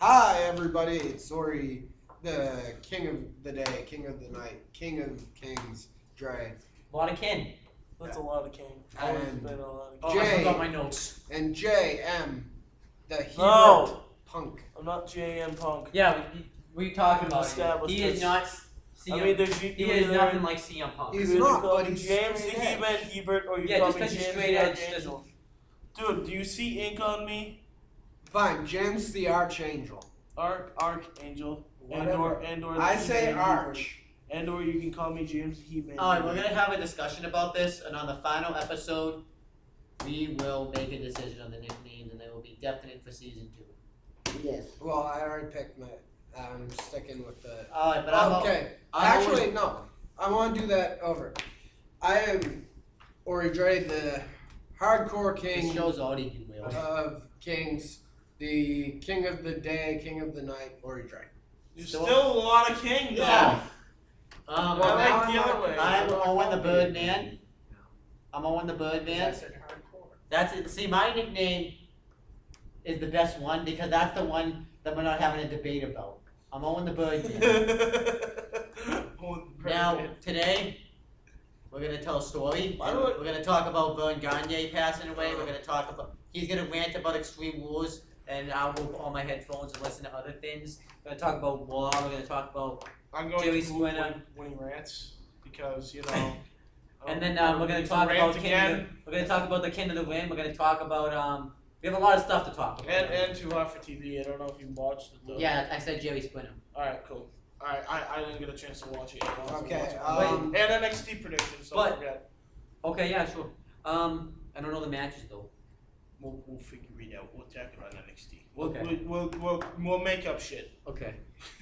Hi, everybody. It's Ori, the king of the day, king of the night, king of kings, Dre. A lot of kin. That's a lot of king. And Been a lot of Oh, king. I Jay. forgot my notes. And JM, the Hebert No. punk. I'm not JM Punk. Yeah, we talking about it. Established He is this. not CM. I mean, there's he is nothing like CM Punk. He's you not, call but me he's James the straight edge. He-Man Hebert, or you Yeah, call just me because he's James straight the edge Archangel. Dude, do you see ink on me? Fine, James the Archangel. Archangel. Whatever. And/or I say Arch. And/or you can call me James the He-Man. Alright, we're gonna have a discussion about this, and on the final episode, we will make a decision on the nicknames, and they will be definite for season 2. Yes. Well, I already picked my. I'm sticking with the. Alright, but Okay. Actually, no. I want to do that over. I am Ori Dre, the hardcore this king show's already derailed. of kings, the king of the day, king of the night, Ori Dre. You're still a lot of king, though. Yeah. I Well, like now the I'm other not- way. I'm Owen the Birdman. I'm Owen the Birdman. hardcore. That's it. See, my nickname is the best one because that's the one that we're not having a debate about. I'm Owen the Birdman. Now, today, we're going to tell a story. Why do We're going to talk about Verne Gagne passing away. We're going to talk about, he's going to rant about Extreme Rules, and I'll go put on my headphones and listen to other things. We're going to talk about law. We're going to talk about, I'm going Jerry to move Springer. when he rants because and then we're going to talk about we're going to talk about the King of the Ring. We're going to talk about, we have a lot of stuff to talk about. and Too Hot for TV. I don't know if you watched it though. Yeah, I said Jerry Springer. All right, cool. All right, I didn't get a chance to watch it. Okay, and NXT predictions. Don't forget. Okay, yeah, sure. I don't know the matches though. We'll figure it out. We'll talk about NXT. Okay. We'll make up shit. Okay.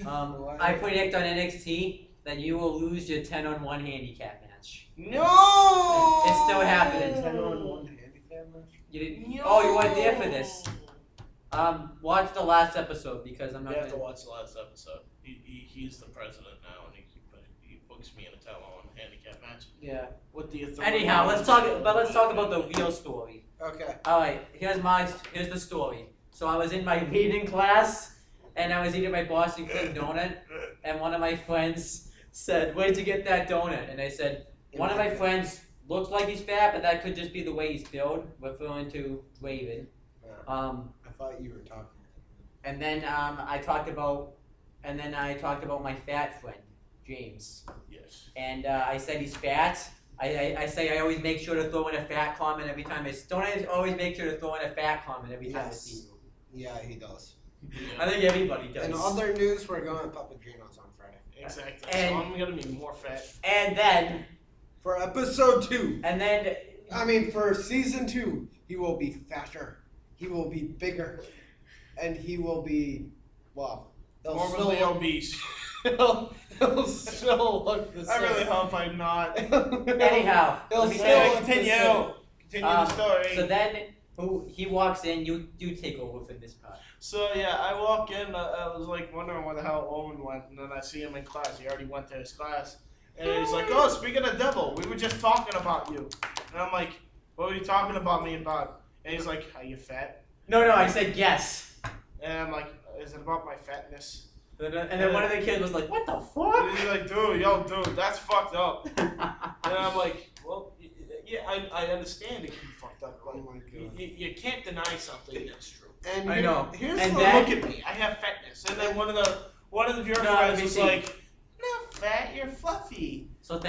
I predict on NXT that you will lose your 10-on-1 handicap match. No. It's still happening. 10-on-1 handicap match? You didn't. No. Oh, you weren't there for this. Watch the last episode because I'm not. You have to Gonna, watch the last episode. He's the president now, and he books me in a on handicap match yeah. with the authority. Anyhow, let's talk about the real story. Okay. All right. Here's the story. So I was in my reading class, and I was eating my Boston cream donut, and one of my friends said, "Where'd you get that donut?" And I said, "One of my friends looks like he's fat, but that could just be the way he's built," referring to Raven. I thought you were talking. And then I talked about my fat friend, James. Yes. And I said he's fat. I say I always make sure to throw in a fat comment every time I always make sure to throw in a fat comment every time I see you. Yeah, he does. I think everybody does. In other news, we're going to Papagino's on Friday. Exactly. And- So I'm gonna be more fat. And then For episode 2. For season 2, he will be fatter. He will be bigger. And he will be, well, Morbidly obese. he'll still look the I same. really hope I'm not. anyhow, He'll let me still tell you. look the Continue. same. Continue the story. So then, he walks in. You take over for this part. So yeah, I walk in. I was like wondering where the hell Owen went, and then I see him in class. He already went to his class, and he's like, "Oh, speaking of devil, we were just talking about you." And I'm like, "What were you talking about me about?" And he's like, "Are you fat?" No, I said yes. And I'm like, "Is it about my fatness?" And then one of the kids was like, "What the And fuck?" he's like, dude, that's fucked up. And I'm like, well, yeah, I understand it can be fucked up, but Oh my God. you can't deny something that's true. And I know. Here's And the then- Look at me, I have fatness. And then one of your No, let friends me was see. like, "Not fat, you're fluffy." So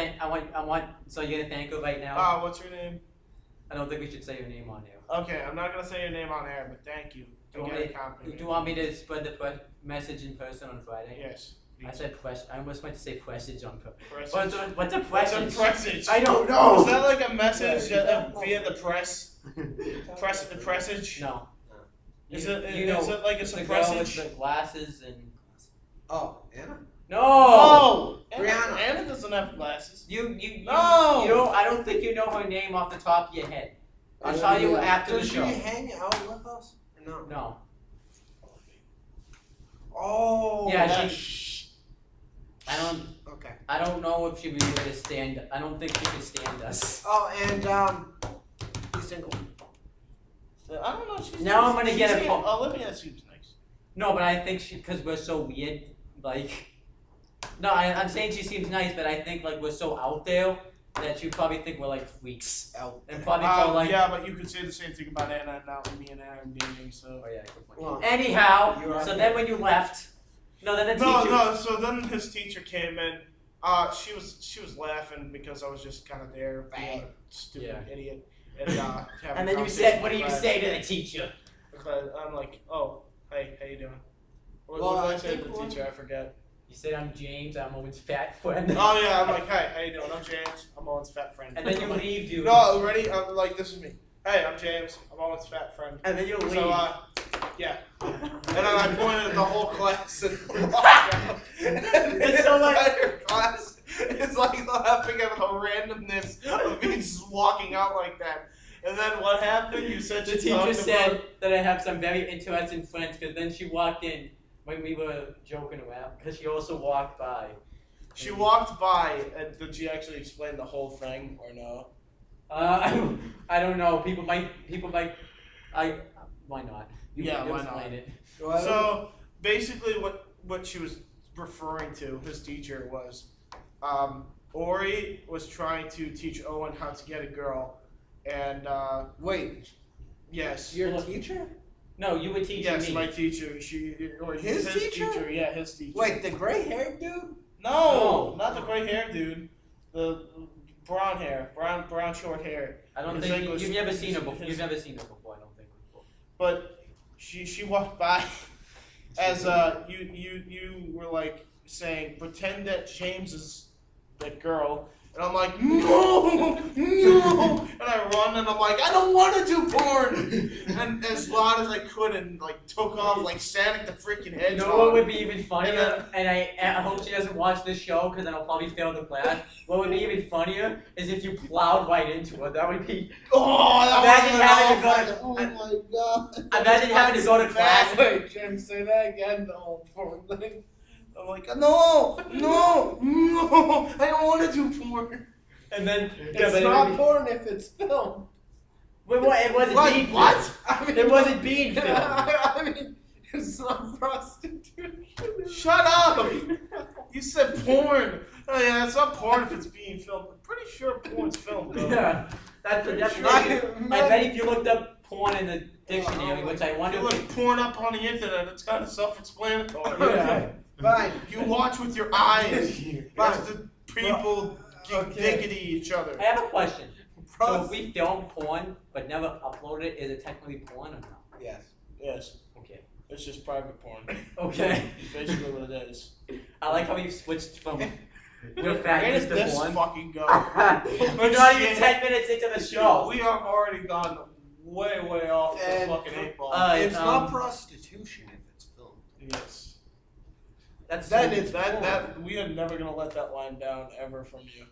so you're gonna thank her right now? Oh, what's your name? I don't think we should say your name on here. Okay, I'm not gonna say your name on air, but thank you. Do you I want get a me, compliment. do you want me to spread the message in person on Friday? Yes. I said I almost meant to say presage on person. Presage. What's a What's a presage? presage? I don't Is know. that like a message via the press? The presage? No. Is You- it you know, is it like a the girl with presage? the glasses and. Oh, Anna? No. Oh, Rihanna. Anna doesn't have glasses. You No! You don't. I don't think you know her name off the top of your head. I'll tell you after the Does show. she hang out with us? Or no? No. Oh. Yeah, Yeah. I don't. Okay. I don't know if she would be able to stand. I don't think she could stand us. Oh, and he's single. I don't know. Now I'm gonna get a call. Olivia seems nice. No, but I think because we're so weird, like. No, I'm saying she seems nice, but I think like we're so out there that you probably think we're like freaks. Out. And probably call like. Yeah, but you could say the same thing about Anna and now me and Anna dating. So. Oh yeah, good point. Well, Anyhow, so then when you left, then the teacher. No. So then his teacher came in. She was laughing because I was just kind of there, being a stupid idiot. And then you said, "What do you say to the teacher?" I'm like, "Oh, hey, how you doing?" What Well, did I I say to think the teacher? I forget. You said, "I'm James. I'm Owen's fat friend." Oh yeah, I'm like, "Hey, how you doing? I'm James. I'm Owen's fat friend." And then you leave, dude. No, ready? I'm like, this is me. Hey, I'm James. I'm Owen's fat friend. And then you leave. So, yeah. And then I pointed at the whole class and walked out. It's so like entire class is like laughing at the randomness of me just walking out like that. And then what happened? You said the teacher said that I have some very interesting friends because then she walked in when we were joking around because she also walked by. She walked by, and did she actually explain the whole thing or no? I don't know. People might. Why not? Why not? It. So basically, what she was referring to, his teacher was, Ori was trying to teach Owen how to get a girl, and wait, yes, your teacher? No, you were teaching yes, me. my teacher. His teacher? Yeah, his teacher. Wait, the gray-haired dude? No, not the gray hair dude. The brown hair, brown short hair. I don't His think English- you've never seen her before. his- You've never seen her before. I don't think. But she walked by as you were like saying, pretend that James is that girl, and I'm like, no, and I run and I'm like, I don't want to do porn, and as loud as I could, and like took off like Sonic the freaking Hedgehog. You know what would be even funnier? And I hope she doesn't watch this show because then I'll probably fail the class. What would be even funnier is if you plowed right into her. That would be. Imagine having to go to. Oh my god. Imagine having to go to class. Wait, Jim, say that again, the whole porn thing. I'm like, no, I don't want to do porn. And then It's not porn if it's filmed. Wait, what? It wasn't What? being What? filmed. I mean, It wasn't being filmed. I mean, it's not prostitution. Shut up! You said porn. Oh yeah, it's not porn if it's being filmed. I'm pretty sure porn's filmed though. Yeah, that's I bet if you looked up porn in the dictionary, which I If wonder. you look porn up on the internet, it's kind of self-explanatory. Yeah. Fine. You watch with your eyes. That's the people thinking to each other. I have a question. So if we film porn but never upload it, is it technically porn or not? Yes. Yes, Okay. it's just private porn. Okay. It's basically what it is. I like how we've switched from Where we're did fatness to this porn. fucking go? We're not even 10 minutes into the show. We have already gone way off the And- fucking 8 ball. It's not prostitution if it's filmed. Yes. That's Then so it's porn. That we are never gonna let that line down ever from you.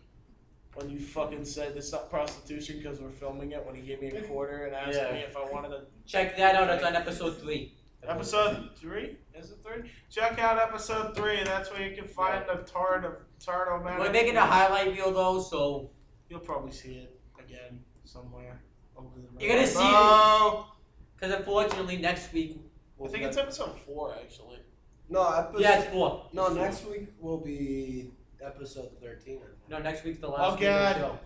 When you fucking said it's not prostitution because we're filming it, when he gave me a quarter and asked Yeah. me if I wanted to. Check that out. It's on episode 3. Episode 3? Is it 3? Check out episode 3. That's where you can find the Tardo man. We're making a highlight reel though, so You'll probably see it again somewhere over the. You're gonna see it. because unfortunately next week. I think it's episode 4 actually. No, episode. Yeah, it's 4. No, next week will be episode 13. No, next week's the last Oh, week of the God. show.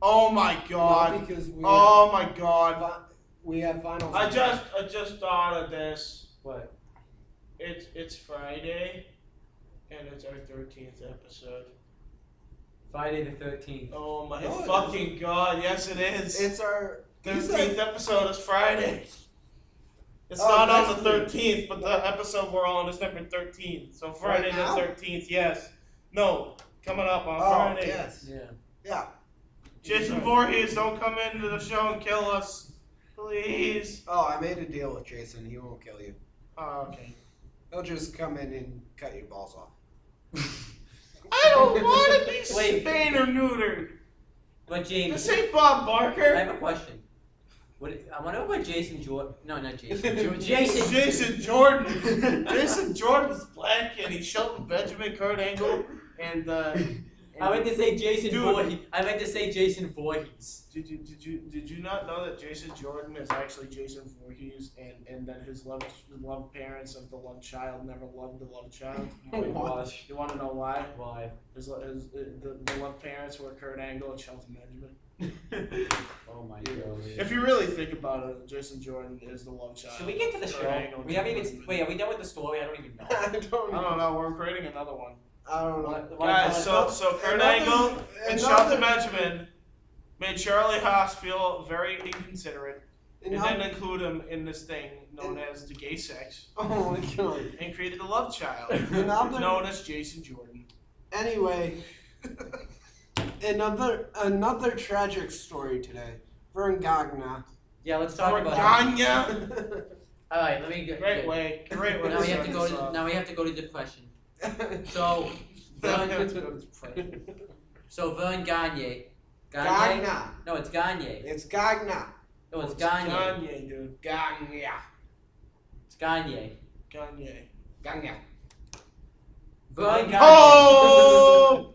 Oh my No, god. because we Oh my god. have, we have finals. I just thought of this. What? It's Friday, and it's our 13th episode. Friday the 13th. Oh my No, it fucking god! Yes, it is. It's our 13th episode is Friday. It's Oh, not on next the week. 13th, but the episode we're on is number 13. So Friday Right now? the 13th. Yes. No, coming up on Oh, Friday. yes. Yeah. Yeah. Jason Voorhees, don't come into the show and kill us, please. Oh, I made a deal with Jason. He won't kill you. Oh, okay. He'll just come in and cut your balls off. I don't want to be Wait. spayed or neutered. But James, This ain't Bob I Barker. have a question. I wonder what Jason Jordan. No, not Jason. Jason. Jason Jordan. Jason Jordan is black and he's Shelton Benjamin, Kurt Angle, and I meant to say Jason Dude. Voorhees. I meant to say Jason Voorhees. Did you not know that Jason Jordan is actually Jason Voorhees, and that his loved parents of the loved child never loved the loved child? Gosh. You want to know why? Why? The loved parents were Kurt Angle and Shelton Benjamin. Oh my god. If you really think about it, Jason Jordan is the love child. Should we get to the Kurt show? Angle, We haven't Shelton even. Wait, are we done with the story? I don't even know. I don't know. We're creating another one. I don't know. Guys, so Kurt Angle and Shelton Benjamin made Charlie Haas feel very inconsiderate, and then include him in this thing known as the gay sex. Oh my god. And created a love child known as Jason Jordan. Anyway, another tragic story today. Verne Gagne. Yeah, let's talk about Gagne. All right, let me get. Great way. Now we have to go to. Now we have to go to depression. So, Verne Gagne. Gagne. No, it's Gagne. It's Gagne. No, it's Gagne. Gagne, dude. Gagne. It's Gagne. Gagne. Gagne. Verne Gagne. Oh!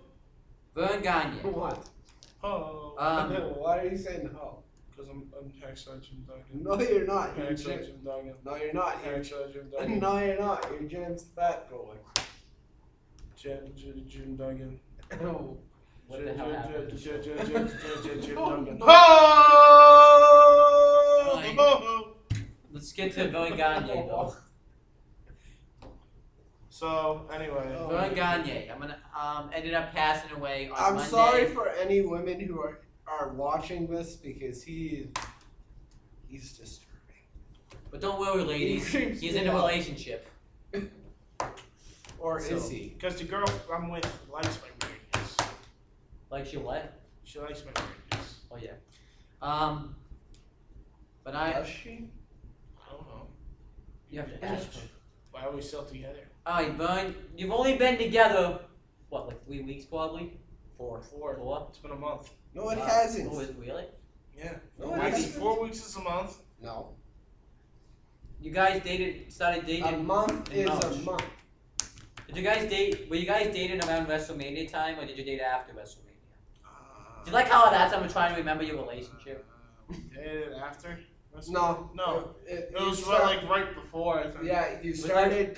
Verne Gagne. What? Oh. Why are you saying no? Because I'm Hack Sergeant Duggan. No, you're not. You're Hack James. Sergeant Duggan. No, you're not. Hack Sergeant Duggan. No, you're not. You're James Fat Boy. Jim Duggan. Oh. What the hell happened? Jim Duggan. Oh! Let's get to Verne Gagne though. So anyway, Verne Gagne. I'm gonna ended up passing away on I'm Monday. sorry for any women who are watching this because he's disturbing. But don't worry, ladies. He's in a relationship. Or is he? because the girl I'm with likes my weirdness. Like your what? She likes my weirdness. Oh yeah. But Does she? I don't know. you have to ask her. Why are we still together? Alright, Verne, you've only been together, what, like 3 weeks probably? Four. Four? It's been a month. No, it Wow. hasn't. Oh, really? Yeah. No, it hasn't. 4 weeks is a month. No. You guys started A dating. month in is a March. month. Did you guys date, were you guys dating around WrestleMania time or did you date after WrestleMania? Do you like how that's how I'm trying to remember your relationship? We dated after? No. No. It It was you like right before, I think. Yeah, you started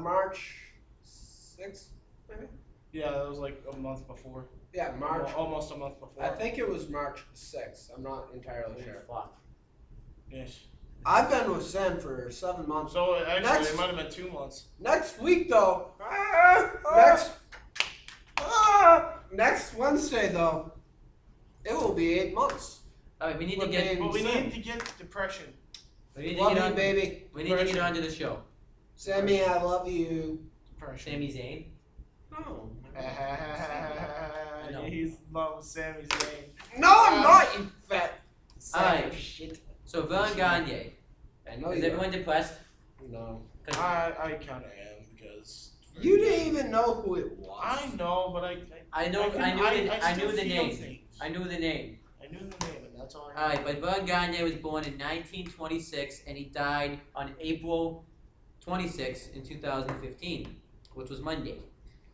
March 6th, maybe? Yeah, it was like a month before. Yeah, March. Almost a month before. I think it was March 6th. I'm not entirely sure. Fuck. Yes. I've been with Sam for 7 months. So actually, Next- it might have been 2 months. Next week, though. Next Wednesday, though, it will be 8 months. Alright, we need to What get. name? But we Sam. need to get depression. We need to Love get you, on. baby. We need to get onto the show. Sammy, I love you. Depression. Sami Zayn. No. know. He's in love with Sami Zayn. No, I'm not, you fat sack Alright. of shit. So Verne Gagne. I know Is you everyone depressed? No. I kind of am because You didn't even know who it was. I know, but I know. can- I still knew the feel name. things. I knew the name. I knew the name, and that's all I know. Alright, but Verne Gagne was born in 1926 and he died on April 26 in 2015, which was Monday.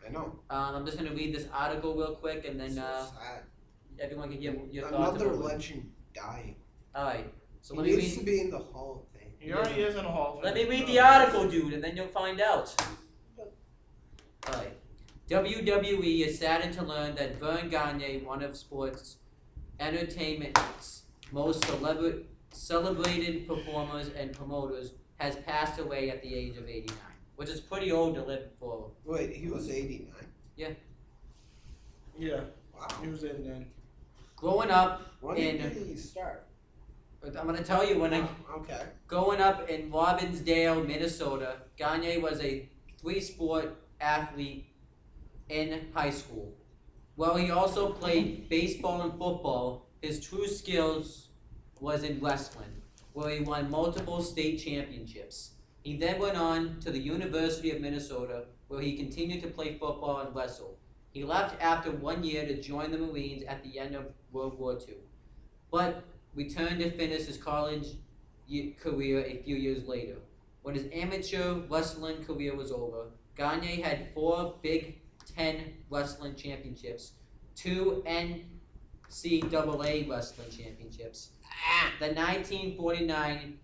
I know. I'm just gonna read this article real quick and then So sad. everyone can give your thoughts. Another about it. legend dying. Alright, so He let me needs to read. be in the Hall of Fame. He already is in a Hall of Let Fame. me read the article, dude, and then you'll find out. Alright. WWE is saddened to learn that Verne Gagne, one of sports entertainment's most celebrated performers and promoters, has passed away at the age of 89, which is pretty old to live for. Wait, he was 89. Yeah, Wow. he was in then. Growing up When in, did he start? I'm gonna tell you when I. Okay. Growing up in Robbinsdale, Minnesota, Gagne was a 3-sport athlete in high school. While he also played baseball and football, his true skills was in wrestling, where he won multiple state championships. He then went on to the University of Minnesota, where he continued to play football and wrestle. He left after 1 year to join the Marines at the end of World War II, but returned to finish his college career a few years later. When his amateur wrestling career was over, Gagne had 4 Big Ten wrestling championships, 2 NCAA wrestling championships, the 1949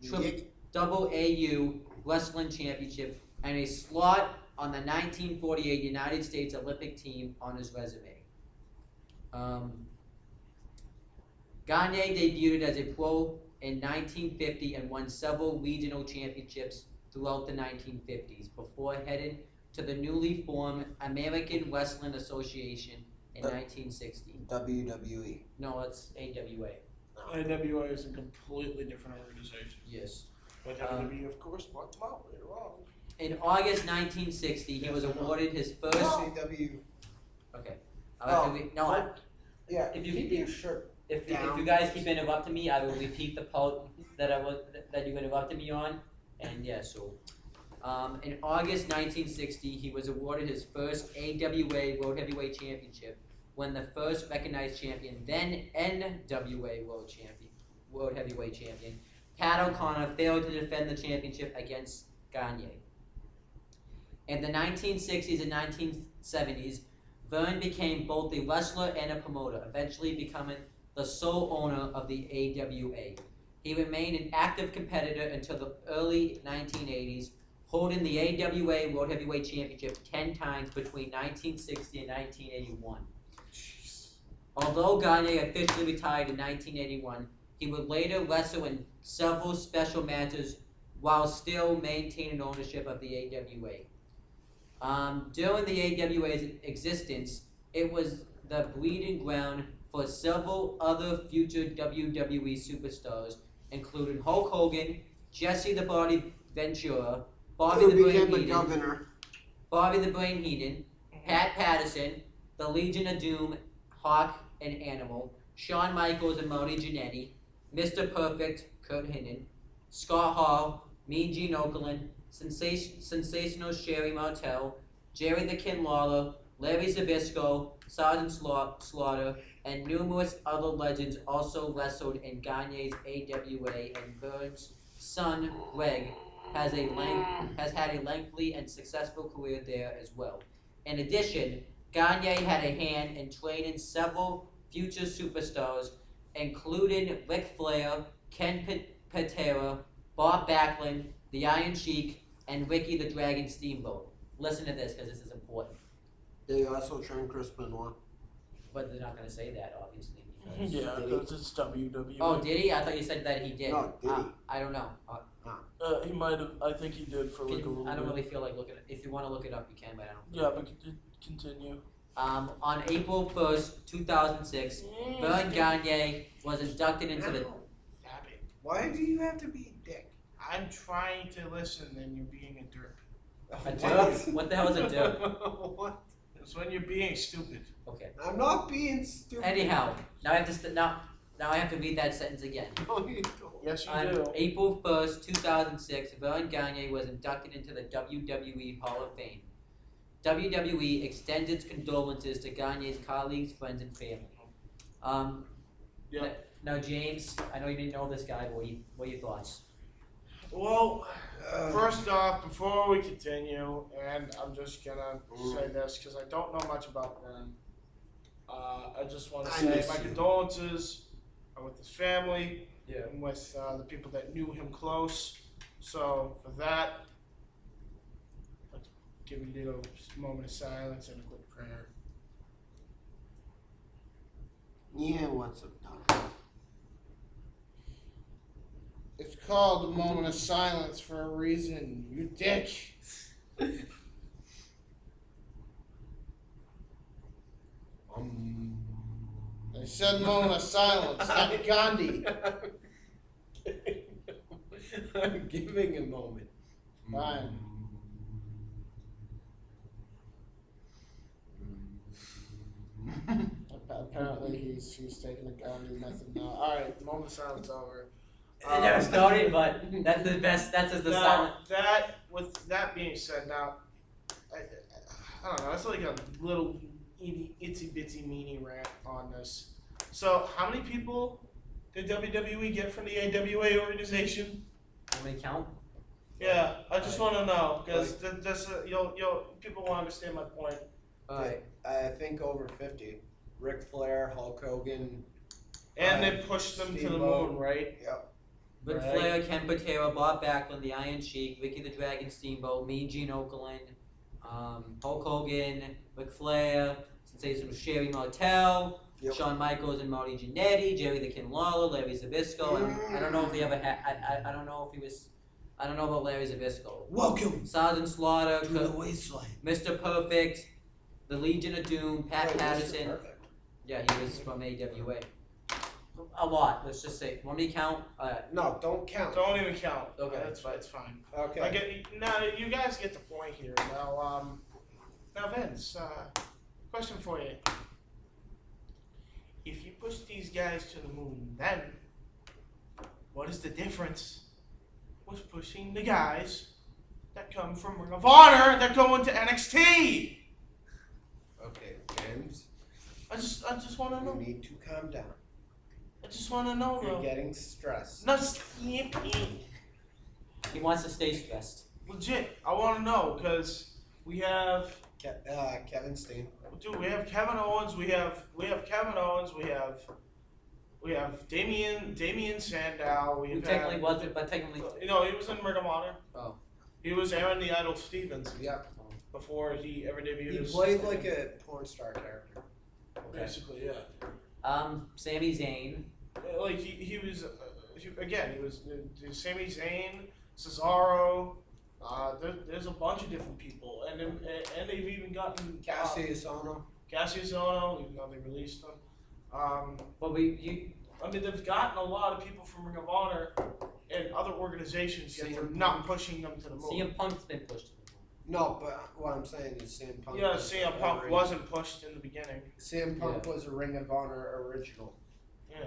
Double AU wrestling championship, and a slot on the 1948 United States Olympic team on his resume. Gagne debuted as a pro in 1950 and won several regional championships throughout the 1950s before heading to the newly formed American Wrestling Association in 1960. WWE. No, it's AWA. AWA is a completely different organization. Yes. But WWE, of course, bought them out later on. In August 1960, he was awarded his first. CW. Okay. Yeah. If you keep your shirt. If you guys keep interrupting me, I will repeat the part that you interrupted me on, and yeah. So, in August 1960, he was awarded his first AWA World Heavyweight Championship, when the first recognized champion, then NWA World Heavyweight Champion, Pat O'Connor, failed to defend the championship against Gagne. In the 1960s and 1970s, Verne became both a wrestler and a promoter, eventually becoming the sole owner of the AWA. He remained an active competitor until the early 1980s, holding the AWA World Heavyweight Championship 10 times between 1960 and 1981. Although Gagne officially retired in 1981, he would later wrestle in several special matches while still maintaining ownership of the AWA. During the AWA's existence, it was the breeding ground for several other future WWE superstars, including Hulk Hogan, Jesse the Body Ventura, Bobby the Brain Heenan, Pat Patterson, the Legion of Doom, Hawk and Animal, Shawn Michaels and Marty Jannetty, Mr. Perfect, Kurt Hennig, Scott Hall, Mean Gene Okerlund, Sensational Sherry Martel, Jerry the King Lawler, Larry Zbyszko, Sergeant Slaughter, and numerous other legends also wrestled in Gagne's AWA, and Verne's son, Greg, has had a lengthy and successful career there as well. In addition, Gagne had a hand in training several future superstars, including Ric Flair, Ken Patera, Bob Backlund, the Iron Sheik, and Ricky the Dragon Steamboat. Listen to this, because this is important. They also trained Chris Benoit. But they're not going to say that, obviously. Yeah, because it's WWE. Oh, did he? I thought you said that he did. No, did he? I don't know. He might have. I think he did for like a little bit. I don't really feel like looking at it. If you want to look it up, you can, but I don't. Yeah, but continue. On April 1st, 2006, Verne Gagne was inducted into the... Stop it. Why do you have to be a dick? I'm trying to listen and you're being a derp. A derp? What the hell is a derp? What? It's when you're being stupid. Okay. I'm not being stupid. Anyhow, now I have to now I have to read that sentence again. No, you don't. Yes, you On do. April 1st, 2006, Verne Gagne was inducted into the WWE Hall of Fame. WWE extends its condolences to Gagne's colleagues, friends, and family. Yeah. Now, James, I know you didn't know this guy, but what are your thoughts? Well, first off, before we continue, and I'm just gonna say this because I don't know much about them. I just want to say my condolences are with his family and with the people that knew him close. So for that, let's give a little moment of silence and a quick prayer. Yeah, what's up, Doc? It's called a moment of silence for a reason, you dick. I said moment of silence, not Gandhi. I'm giving a moment. Fine. Apparently he's taking the Gandhi method now. Alright, moment of silence over. It never started, but that's the best. That's just the silent. With that being said, now, I don't know. It's like a little itsy bitsy mini rant on this. So, how many people did WWE get from the AWA organization? How many count? Yeah, I just want to know because people will understand my point. Alright. I think over 50. Ric Flair, Hulk Hogan. And they pushed them to the moon, right? Yep. Ric Flair, Ken Patera, Bob Backlund, the Iron Sheik, Ricky the Dragon Steamboat, Mean Gene Okerlund, Hulk Hogan, Ric Flair, sensational Sherry Martel, Shawn Michaels and Marty Jannetty, Jerry the King Lawler, Larry Zbyszko. I don't know if he ever had. I don't know if he was. I don't know about Larry Zbyszko. Welcome. Sergeant Slaughter, to the wasteland. Mr. Perfect, the Legion of Doom, Pat Patterson. Mr. Perfect. Yeah, he was from AWA. A lot. Let's just say. Want me to count? No, don't count. Don't even count. Okay. That's fine. It's fine. Okay. I get. Now you guys get the point here. Now Vince, question for you. If you push these guys to the moon, then what is the difference with pushing the guys that come from Ring of Honor that go into NXT? Okay, James. I just want to know. You need to calm down. I just want to know, You're though. getting stressed. No, He wants to stay stressed. legit. I want to know because we have. Kevin Steen. Dude, we have Kevin Owens. We have Kevin Owens. We have Damian Sandow. Who technically wasn't, but technically. You know, he was in Ring of Honor. Oh. He was Aaron the Idol Stevens. Yep. Before he ever debuted. He played like a porn star character. Basically, yeah. Sami Zayn. Like he was again. He was Sami Zayn, Cesaro. There's a bunch of different people, and they've even gotten Cassius Ohno, even though they released them. But they've gotten a lot of people from Ring of Honor and other organizations, yet they're not pushing them to the moon. CM Punk's been pushed. No, but what I'm saying is CM Punk. Yeah, CM Punk wasn't pushed in the beginning. CM Punk was a Ring of Honor original. Yeah.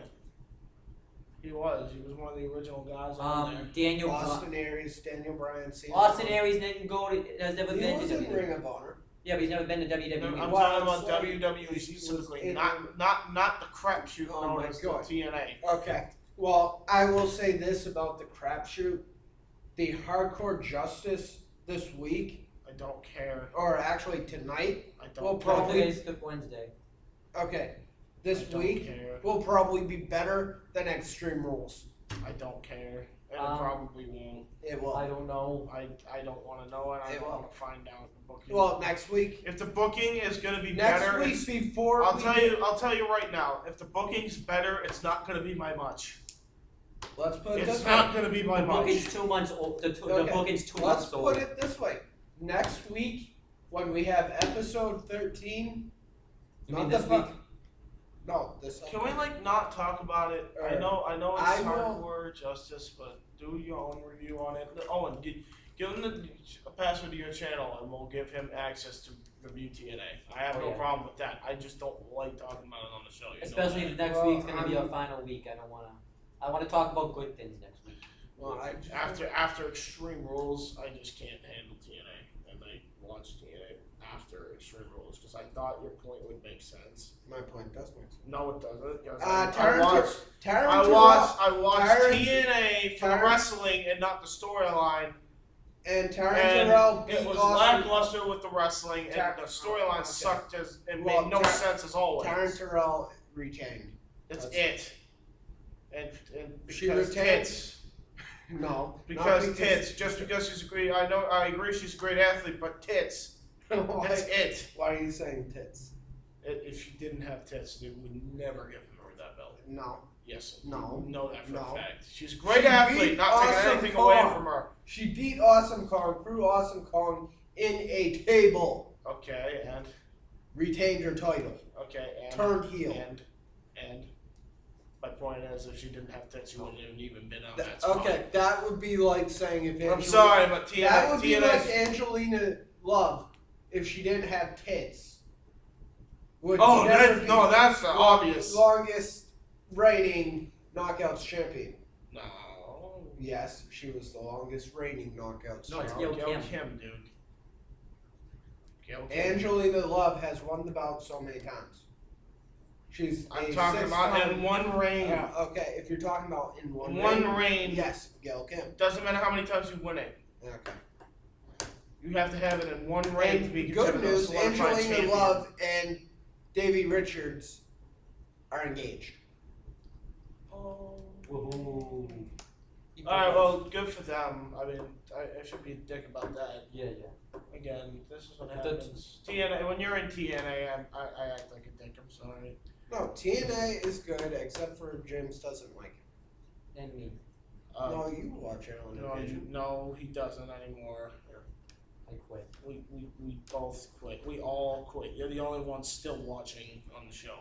He was. He was one of the original guys on there. Daniel Austin Aries, Daniel Bryan, CM Austin Punk. Aries didn't go to. Has never been He was to in WWE. Ring of Honor. Yeah, but he's never been to WWE. I'm Well, talking about I'm saying WWE specifically, in- not the crapshoot Oh known my as God. the TNA. Okay. Well, I will say this about the crapshoot: the Hardcore Justice this week, I don't care. or actually tonight. I don't Well, care. probably- Today's the Wednesday. Okay, this I don't week care. will probably be better than Extreme Rules. I don't care. And it probably won't. It will. I don't know. I don't want to know it. I It don't will. want to find out the booking. Well, next week. If the booking is going to be Next better, week before I'll we tell you right now. If the booking's better, it's not going to be by much. Let's put it It's this not way. going to be by The much. booking's 2 months old. The Okay. booking's 2 Let's months old. put it this way. Next week, when we have episode 13. You mean not this the week? No, this. Can we not talk about it? I know it's I will- hardcore justice, but do your own review on it. Owen, give him a password to your channel, and we'll give him access to review TNA. I have no Yeah. problem with that. I just don't like talking about it on the show. You know Especially that. if next week's gonna be our final week. I wanna talk about good things next week. Well, after Extreme Rules, I just can't handle TNA, and I watched TNA after Extreme Rules because I thought your point would make sense. My point does make sense. No, it doesn't. 'Cause I watched TNA for the wrestling and not the storyline. And And Terrell it was lackluster with the wrestling, and the storyline sucked and made no sense as always. Taryn Terrell retained. That's it. And She because retained. tits. No. Because tits. Just because she's a great, I agree she's a great athlete, but tits. That's it. Why are you saying tits? If she didn't have tits, they would never give her that belt. No. Yes. No. You know that for No. a fact. She's a great She athlete, beat not taking Awesome anything Kong. away from her. She beat Awesome Kong, threw Awesome Kong in a table, Okay, and retained her title, and turned heel. And my point is, if she didn't have tits, she wouldn't have even been on that spot. Okay, that would be like saying if I'm sorry, but TNA. that would be like TNA's Angelina Love if she didn't have tits. Would Oh, never that's, be no, that's the obvious. longest reigning knockouts champion. No. Yes, she was the longest reigning knockouts No, it's champion. Gail Kim. Kim, dude. Gail Kim. Angelina Love has won the belt so many times. She's I'm a talking about six-time- in one reign. Okay, if you're talking about in one One reign. yes, Gail Kim. Doesn't matter how many times you win it. Okay. You have to have it in one reign to be Good considered a news, solidified Angelina champion. Love and Davey Richards are engaged. Oh. Woohoo. Alright, well, good for them. I mean, I should be a dick about that. Yeah. Again, this is what happens. TNA, when you're in TNA, I act like a dick. I'm sorry. No, TNA is good, except for James doesn't like it. And me. No, you watch it on television. No, he doesn't anymore. I quit. We both quit. We all quit. You're the only one still watching on the show.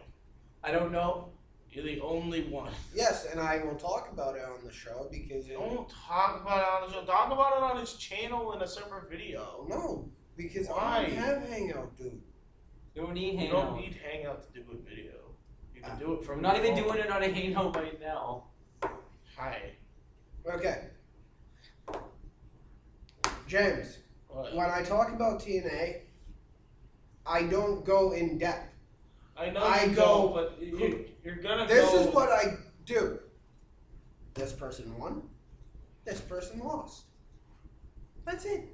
I don't know. You're the only one. Yes, and I will talk about it on the show because Don't talk about it on the show. Talk about it on his channel in a separate video. No, because Why? I don't have Hangout, dude. You don't need You Hangout. don't need Hangout to do a video. You can do it from I'm not your even phone. doing it on a Hangout right now. Hi. Okay. James, What? when I talk about TNA, I don't go in depth. I know I you go- don't, but you're gonna This go. is what I do. This person won. This person lost. That's it.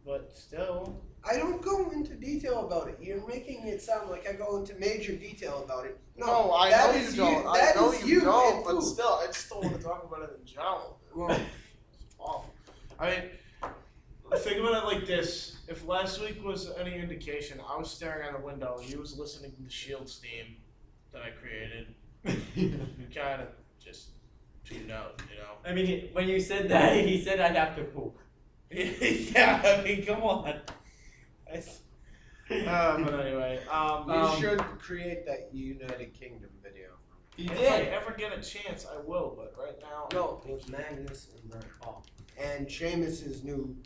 But still. I don't go into detail about it. You're making it sound like I go into major detail about it. No, I that know is you don't. I That know is you you don't. and But food. still, I still want to talk about it in general. Well, It's awful. I mean, think about it like this. If last week was any indication, I was staring out the window and you was listening to the Shields theme that I created. You kind of just tuned out, you know? I mean, when you said that, he said I'd have to poop. Yeah, I mean, come on. But anyway, you should create that United Kingdom video. He if did. I ever get a chance, I will. But right now, No, with Magnus and Verne. Oh. And Sheamus's new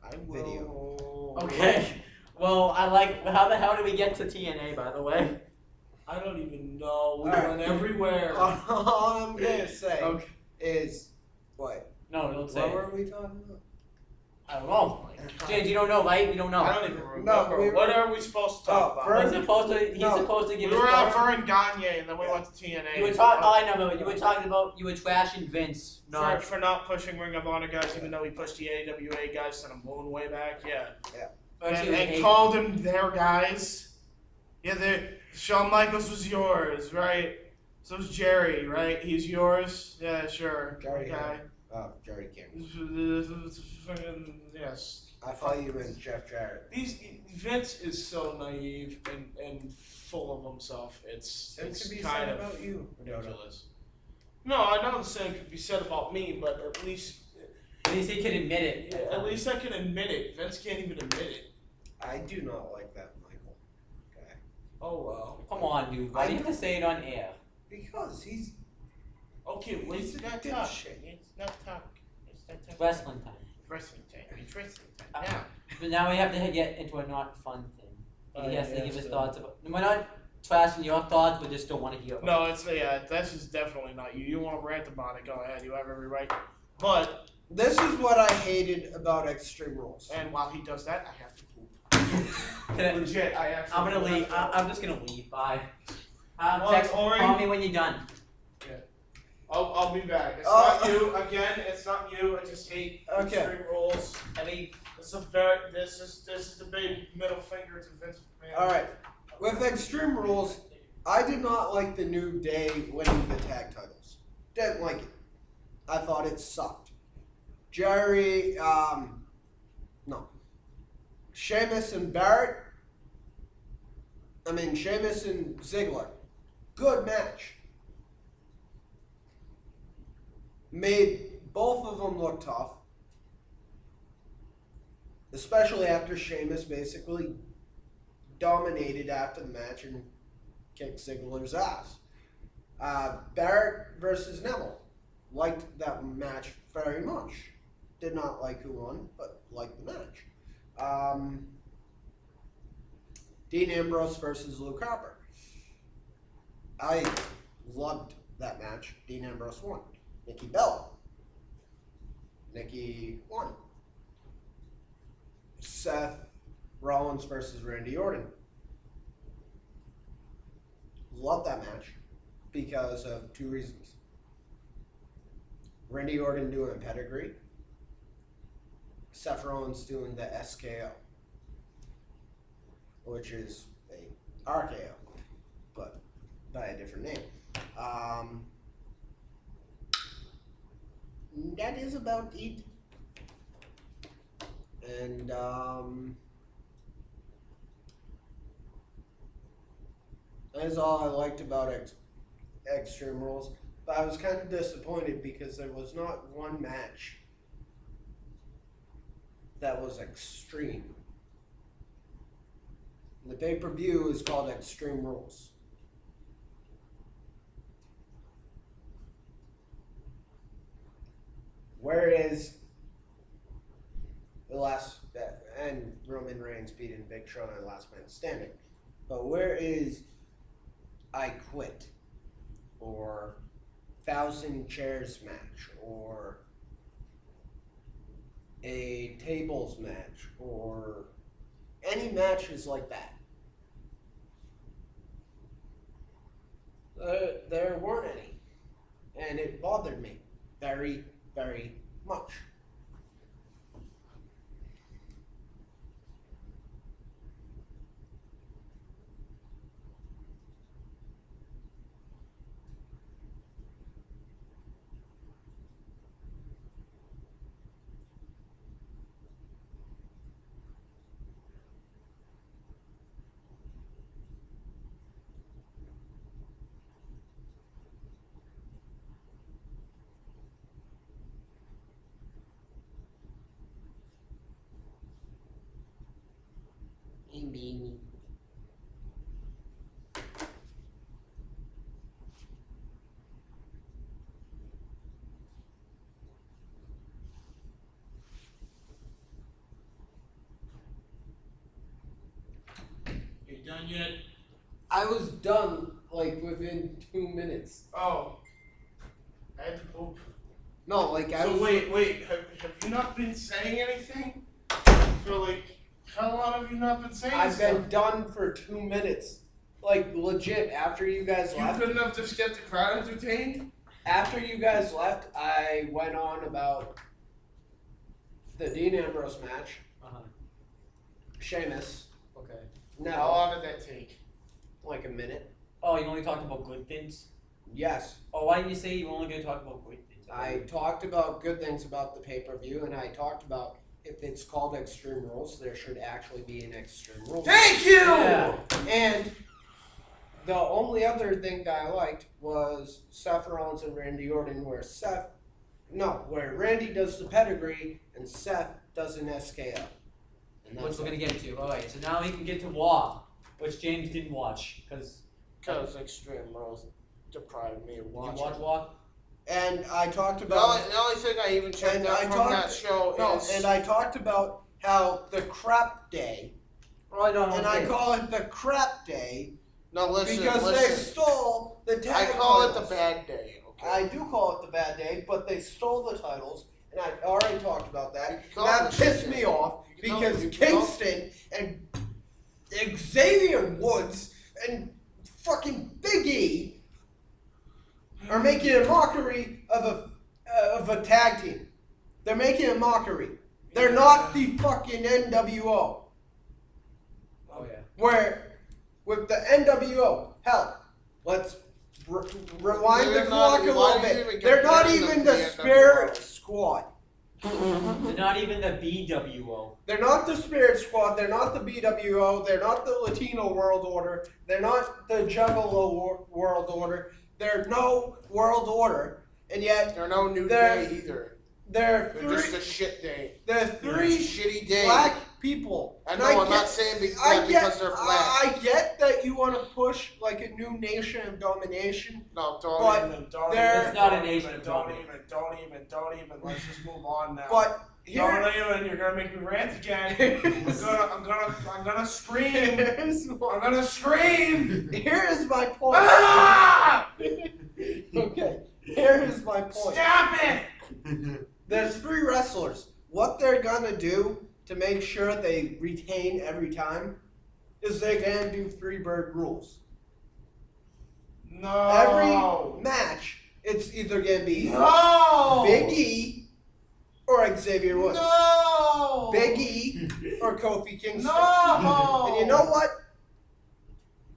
I video. will. Okay. Well, I like. How the hell did we get to TNA, by the way? I don't even know. We Alright. went everywhere. All I'm gonna say Okay. is what? No, don't say. What it. were we talking about? I don't know. James, you don't know, right? You don't know. I don't even remember. No, we were- What are we supposed to talk about? He's supposed to. He's No. supposed to give We his were at story. Verne Gagne, and then we went to TNA. You were talking. Oh, I know. But you were talking about. You were trashing Vince. Not. for not pushing Ring of Honor guys, even though he pushed the AWA guys to the moon way back. Yeah. And called them their guys. Yeah, Shawn Michaels was yours, right? So was Jerry, right? He's yours. Yeah, sure. Jerry, Okay. Oh, Jerry King. Yes. I thought you meant Jeff Jarrett. Vince is so naive and full of himself. It's It could be kind said of about you. ridiculous. No, I know the same could be said about me, but at least he can admit it. at least I can admit it. Vince can't even admit it. I do not like that, Michael. Okay. Oh well. Come on, dude. Why do you have to say it on air? Because he's Okay, well, He's it's a not talk. dipshit. It's not talk. It's not talk. Wrestling time. Wrestling time. It's wrestling time. Now. But now we have to get into a not fun thing. Oh, He has to yeah, give his so- thoughts about. We're not trashing your thoughts. We just don't want to hear. About No, it's that's just definitely not you. You want to rant about it? Go ahead. You have every right. But This is what I hated about Extreme Rules. and while he does that, I have to poop. Can I- Legit, I actually. I'm gonna have leave. to- I'm just gonna leave. Bye. Well, Text. Owen- Call me when you're done. I'll be back. It's Oh. not you again. It's not you. I just hate Okay. Extreme Rules. I mean, This is the big middle finger to Vince McMahon. All right. With Extreme Rules, I did not like the New Day winning the tag titles. Didn't like it. I thought it sucked. Jerry, no. Sheamus and Barrett. Sheamus and Ziggler. Good match. Made both of them look tough. Especially after Sheamus basically dominated after the match and kicked Ziggler's ass. Barrett versus Neville. Liked that match very much. Did not like who won, but liked the match. Dean Ambrose versus Luke Harper. I loved that match. Dean Ambrose won. Nikki Bella. Nikki won. Seth Rollins versus Randy Orton. Love that match because of two reasons. Randy Orton doing a pedigree. Seth Rollins doing the SKO, which is a RKO. but by a different name. That is about it. And that is all I liked about Extreme Rules. But I was kind of disappointed because there was not one match that was extreme. The pay-per-view is called Extreme Rules. Whereas the last, and Roman Reigns beating Big Show in Last Man Standing. But where is I Quit? Or 1,000 Chairs match? Or a tables match? Or any matches like that? There weren't any. And it bothered me very, very much. Baby. You done yet? I was done like within 2 minutes. Oh. I had to poop. No, like I So was. wait, have you not been saying anything? For like, how long have you not been saying I've stuff? been done for 2 minutes. Like legit, after you guys You left. couldn't have just kept the crowd entertained? After you guys left, I went on about the Dean Ambrose match, Sheamus, Okay. How Neville, long did that take? like a minute. Oh, you only talked about good things? Yes, Oh, why didn't you say you were only going to talk about good things? I talked about good things about the pay-per-view, and I talked about if it's called Extreme Rules, there should actually be an Extreme Rules. Thank you! Yeah. And the only other thing that I liked was Seth Rollins and Randy Orton, where Randy does the pedigree and Seth does an SKO. And Which that's we're it. going to get to. Alright, so now we can get to War, which James didn't watch. Because Extreme Rules deprived me of did you watching. watch War? And I talked The about only thing I even checked And out I from talked- that show is... and I talked about how the crap day, Oh, no, and I call it the crap day No, listen, because they stole the tag I call it titles. the bad day, okay? I do call it the bad day, but they stole the titles, and I already talked about that. You can call That it the pissed shit me day. off You can call because it- you can call- Kingston and Xavier Woods and fucking Big E are making a mockery of a tag team. They're making a mockery. They're not the fucking NWO. Oh, yeah. Where with the NWO, hell, let's rewind the They're clock not- a why little do you bit. even They're not compare them even to the the Spirit NWO? Squad. They're not even the BWO. They're not the Spirit Squad. They're not the BWO. They're not the Latino World Order. They're not the Juggalo World Order. They're no World Order, and yet They're no new They're- day either. they're They're three. just a shit day. They're three shitty day. black people. I And know, I'm get- not saying I that get, because they're black. I get that you want to push like a new nation of domination. No, But don't even. It's not a nation Even, of don't domination. even. Let's just move on now. But here, Don't even. You're gonna make me rant again. I'm gonna scream. here's, I'm gonna scream. here is my point. Ah! Okay, here is my point. Stop it! There's three wrestlers. What they're gonna do to make sure they retain every time is they're gonna do three bird rules. No. Every match, it's either gonna be No. Big E or Xavier Woods. No. Big E or Kofi Kingston. No. And you know what?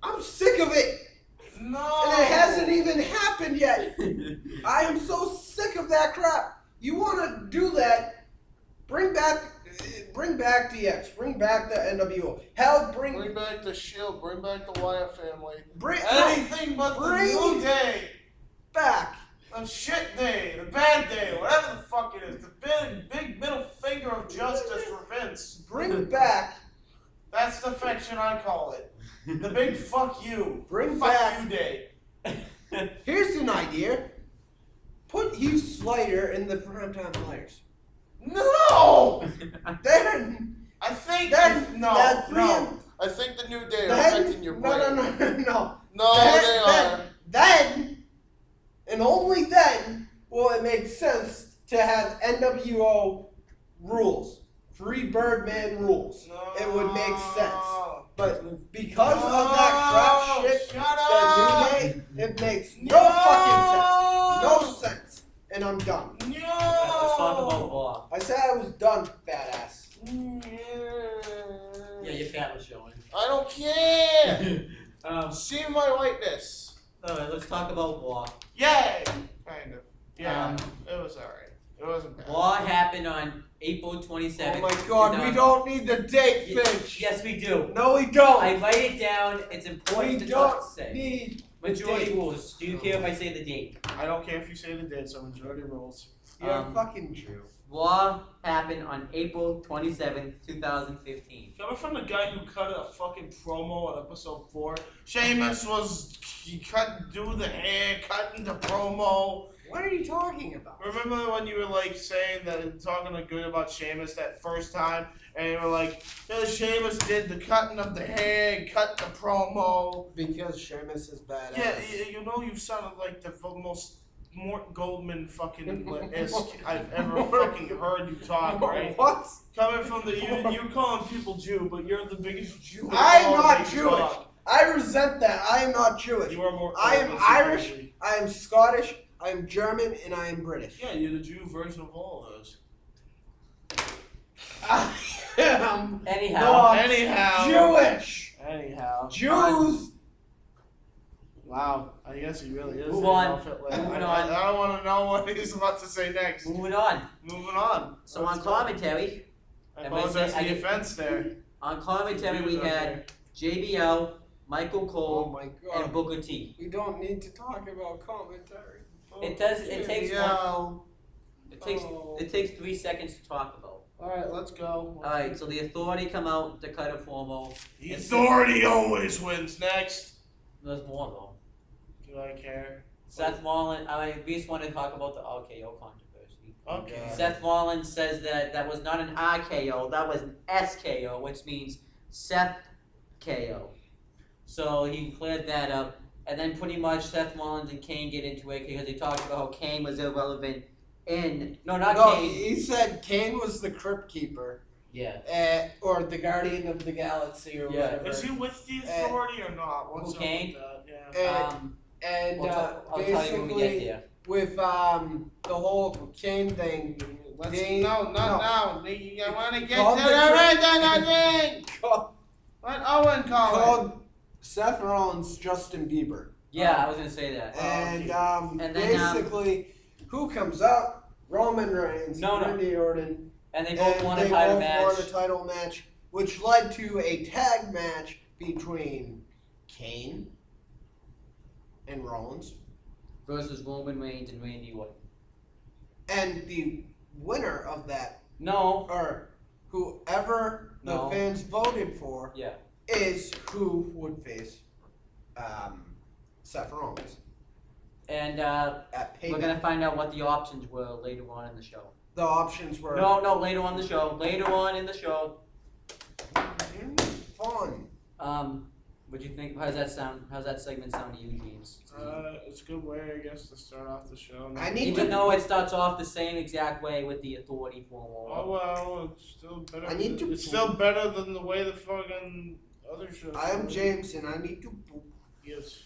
I'm sick of it. No. And it hasn't even happened yet. I am so sick of that crap. You want to do that? Bring back DX. Bring back the NWO. Hell, Bring back the Shield. Bring back the Wyatt family. Bring anything but the New Day. Back. The shit day, the bad day, whatever the fuck it is, the big middle finger of justice for Vince. Bring back. That's the fiction I call it. The big fuck you. Bring fuck back. you day. Here's an idea. Put Heath Slater in the primetime players. No. Then I think no. I think the New Day are affecting your brain. No. No, they are. Then, and only then, will it make sense to have NWO rules. 3 Birdman rules. No. It would make sense. But because of that crap shit, the New Day, it makes no fucking sense. No sense. And I'm done. No. Let's talk about Raw. I said I was done, badass. Yeah, your fat was showing. I don't care. See my whiteness. Alright, let's talk about Raw. Yay! Kind of. Yeah, it was alright. It wasn't bad. Raw happened on April 27th. Oh my god, we don't need the date, Finch. Yes, we do. No, we don't. I write it down. It's important We to don't say. need Majority date. rules. Do you care if I say the date? I don't care if you say the date, so majority rules. You're a fucking Jew. Raw happened on April 27th, 2015. Coming from the guy who cut a fucking promo on episode 4, Sheamus he do the hair, cutting the promo. What are you talking about? Remember when you were like saying that, talking good about Sheamus that first time, and you were like, yeah, Sheamus did the cutting of the hair, cut the promo. Because Sheamus is badass. Yeah, you know you sounded like the most Mort Goldman fucking esque I've ever fucking heard you talk, right? What? Coming from the you calling people Jew, but you're the biggest Jew. I am not that Jewish. talk. I resent that. I am not Jewish. You are more. I am Irish. I am Scottish. I am German, and I am British. Yeah, you're the Jew version of all of those. I am Anyhow. not Anyhow. Jewish. Anyhow. Jews. Wow, I guess he really is. Move on. I don't want to know what he's about to say next. Moving on. Moving on. So on commentary, I apologize for the offense there. on commentary we had JBL, Michael Oh Cole, my and god. Booker T. We don't need to talk about commentary. It does. It takes one. It takes 3 seconds to talk about. All right, let's go. All right. So the Authority come out to cut a promo. The Authority always wins. Next. There's more though. Do I care? Seth Rollins. We just want to talk about the RKO controversy. Okay. Seth Rollins says that was not an RKO, that was an SKO, which means Seth KO. So he cleared that up, and then pretty much Seth Rollins and Kane get into it because he talked about how Kane was irrelevant in Kane. He said Kane was the Crypt Keeper. Yeah. Or the Guardian of the Galaxy or whatever. Is he with the Authority or not? What's up Kane? with that? Yeah. And I'll tell you when we get basically, there. with the whole Kane thing, Let's Dane- no. I want to get Called to the the thing. called, Let Owen call it. called Seth Rollins Justin Bieber. Yeah, I was gonna say that. And And then, basically, who comes out? Roman Reigns, No. Randy Orton, And they both won a they title both match. won a title match, which led to a tag match between Kane and Rollins. Versus Roman Reigns and Randy Orton. And the winner of that, No. or whoever the No. fans voted for, Yeah. is who would face Seth Rollins And at we're Payback. gonna find out what the options were later on in the show. The options were No, later on in the show. Later on in the show. fun. What do you think? How's that sound? How's that segment sound to you, James? It's a good way, I guess, to start off the show. I need Even to. though it starts off the same exact way with the Authority promo. Oh well, it's still better. I need to It's still better than the way the fucking other shows. I am James, and I need to poop. Yes.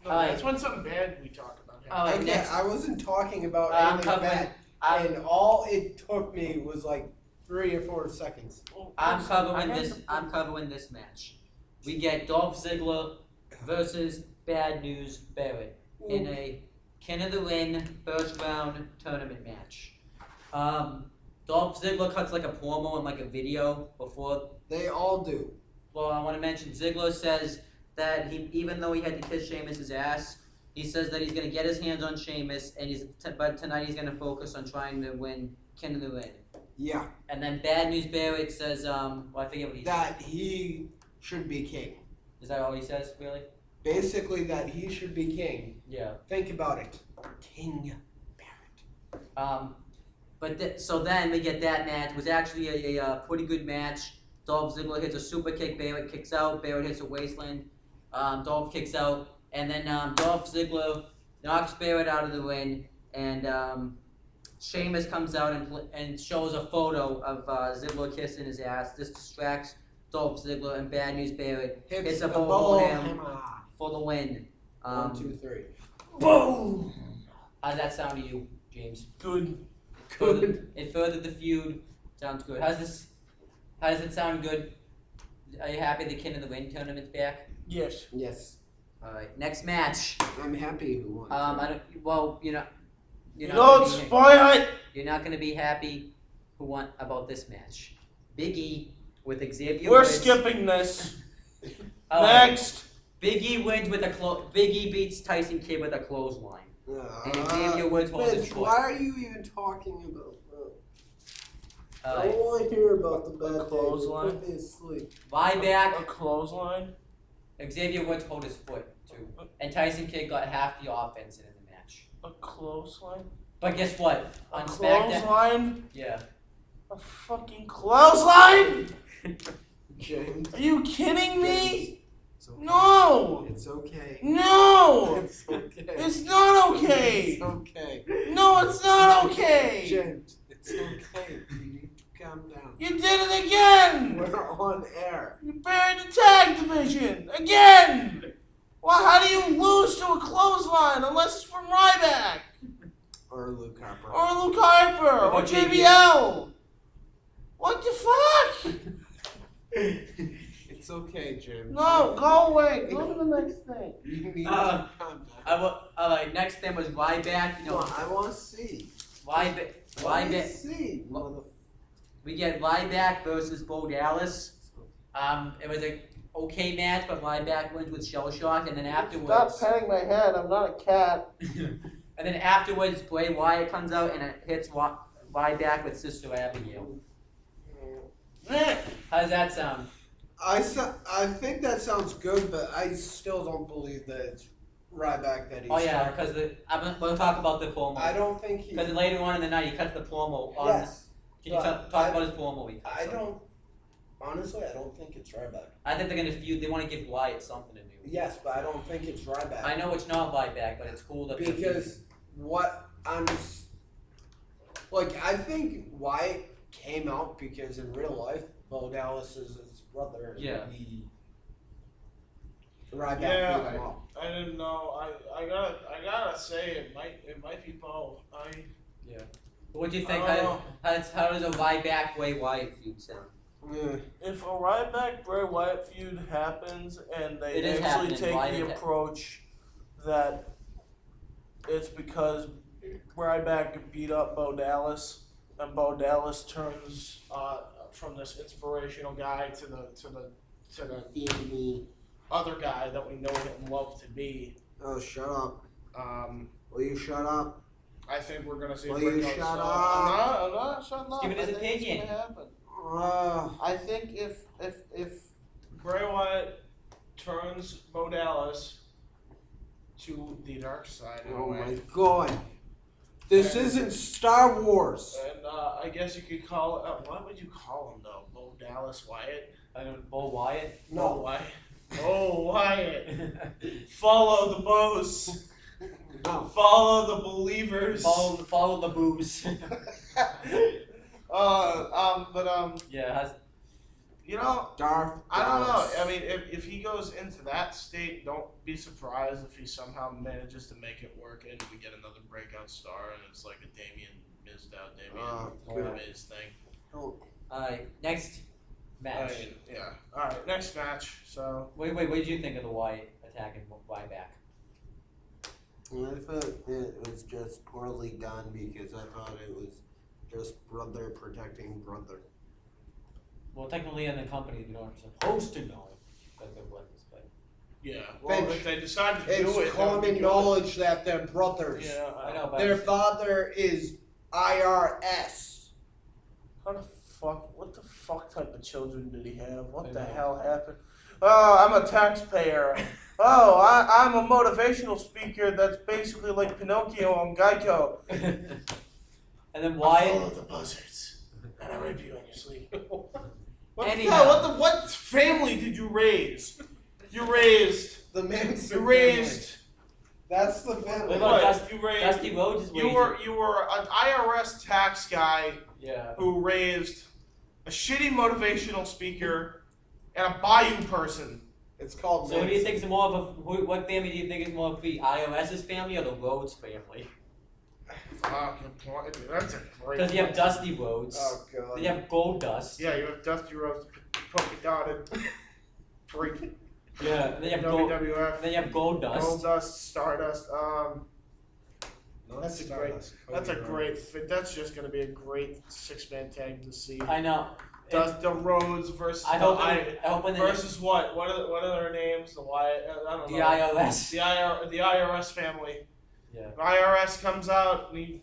No, Alright. that's when something bad we talk about. Alright, Okay, next. I wasn't talking about I'm anything covering- bad, and all it took me was like 3 or 4 seconds. I'm covering this match. We get Dolph Ziggler versus Bad News Barrett in a King of the Ring first round tournament match. Dolph Ziggler cuts like a promo and like a video before. They all do. Well, I want to mention Ziggler says that even though he had to kiss Sheamus' ass, he says that he's going to get his hands on Sheamus, and but tonight he's going to focus on trying to win King of the Ring. Yeah. And then Bad News Barrett says, well, I forget what he said. That he should be king. Is that all he says, really? Basically, that he should be king. Yeah. Think about it. King Barrett. So then we get that match. It was actually a pretty good match. Dolph Ziggler hits a super kick. Barrett kicks out. Barrett hits a wasteland. Dolph kicks out. And then Dolph Ziggler knocks Barrett out of the ring. And Sheamus comes out and shows a photo of Ziggler kissing his ass. This distracts Dolph Ziggler, and Bad News Barrett hits a ball hammer for the win. 1, 2, 3. Boom! How does that sound to you, James? Good. It furthered the feud. Sounds good. How does it sound good? Are you happy the King of the Ring tournament's back? Yes. Yes. All right. Next match. I'm happy who won. I don't. Well, you're You not don't gonna be- spoil it! You're not going to be happy who won about this match. Big E with Xavier. We're Woods. skipping this. All right. Next. Big E wins with Big E beats Tyson Kidd with a clothesline. And Xavier Woods holds his Mitch, foot. why are you even talking about that? I All don't want to hear about the bad days. clothesline? Put me asleep. Ryback. A clothesline? Xavier Woods hold his foot too, and Tyson Kidd got half the offense in the match. A clothesline? But guess what? A On SmackDown, clothesline? yeah. A fucking clothesline? James. Are you kidding me? It's okay. No! It's okay. No! It's okay. It's not okay! It's okay. No, it's not okay! James, it's okay. You need to calm down. You did it again! We're on air. You buried the tag division! Again! Well, how do you lose to a clothesline unless it's from Ryback? Or Luke Harper. Or Luke Harper? Or Or JBL? What the fuck? It's okay, James. No, go away. Go to the next thing. You need to Uh, calm down. Alright, next thing was Ryback. Come on, I want to see. Ryback. Let me see. We get Ryback versus Bo Dallas. It was a okay match, but Ryback wins with shell shock, and then afterwards. Stop petting my head. I'm not a cat. And then afterwards, Bray Wyatt comes out and it hits Ryback with Sister Abigail. How does that sound? I think that sounds good, but I still don't believe that it's Ryback that he's. Oh yeah, because we'll talk about the promo. I don't think he. Because later on in the night, he cuts the promo. Yes. Can you talk about his promo? He cuts I on? don't. Honestly, I don't think it's Ryback. I think they're gonna feud. They want to give Wyatt something to do. Yes, but I don't think it's Ryback. I know it's not Ryback, but it's cool that they're Because what I'm. Like, I think Wyatt came out because in real life, Bo Dallas is his brother. And Yeah. Ryback Yeah, beat him up. I didn't know. I gotta say it might be Bo. What do you think? Oh. How does a Ryback Bray Wyatt feud sound? If a Ryback Bray Wyatt feud happens and they It is actually happening. take Why the is it? approach that it's because Ryback beat up Bo Dallas and Bo Dallas turns from this inspirational guy to the other guy that we know and love to be. Oh, shut up. Will you shut up? I think we're gonna see. Will a you breakout shut star. up? I'm not shutting up. Give it his I think it's opinion. gonna happen. Uh, I think if Bray Wyatt turns Bo Dallas to the dark side in a oh my way, god. This isn't Star Wars. and I guess you could call it. What would you call him though? Bo Dallas Wyatt? I don't Bo Wyatt. Bo No. Wyatt. Oh Wyatt. Follow the bows. No. Follow the believers. follow the booze. Yeah. You know, Darth I don't know. Dallas. I mean, if he goes into that state, don't be surprised if he somehow manages to make it work and we get another breakout star and it's like a Damien Miz thing. Oh, Alright, next match. Yeah. All right, next match. So Wait, what did you think of the Wyatt attacking Ryback. I thought it was just poorly done because I thought it was just brother protecting brother. Well, technically in the company, you aren't supposed to know that they're brothers, but Yeah. Well, Finch, if they decide to do it, It's that would common be good. knowledge that they're brothers. Yeah. I know. But Their father is IRS. How the fuck? What the fuck type of children did he have? What I the know. hell happened? Oh, I'm a taxpayer. Oh, I'm a motivational speaker that's basically like Pinocchio on Geico. and then I Wyatt. follow the buzzards, and I rape you in your sleep. What Anyhow. the hell? What family did you raise? You raised. The man's You raised. That's the family. What about What? You raised. Dusty Rhodes is You were an IRS tax guy Yeah. who raised a shitty motivational speaker and a bayou person. It's called. So who do you think is more of a what family do you think is more of the IRS's family or the Rhodes family? Ah, good point. That's a great. Because you have Dusty Rhodes. Oh god. Then you have Gold Dust. Yeah, you have Dusty Rhodes, polka dotted freak. Yeah. And then you have Gold. WWF. Then you have Gold Dust. Gold Dust, Stardust. Not That's a Stardust, That's a Cody great Rhodes. fit. That's just gonna be a great 6-man tag to see. I know. The Rhodes versus I hope. I hope when versus what? What are their names? The Wyatt. I don't the know. IRS. The IRS family. Yeah. The IRS comes out and he.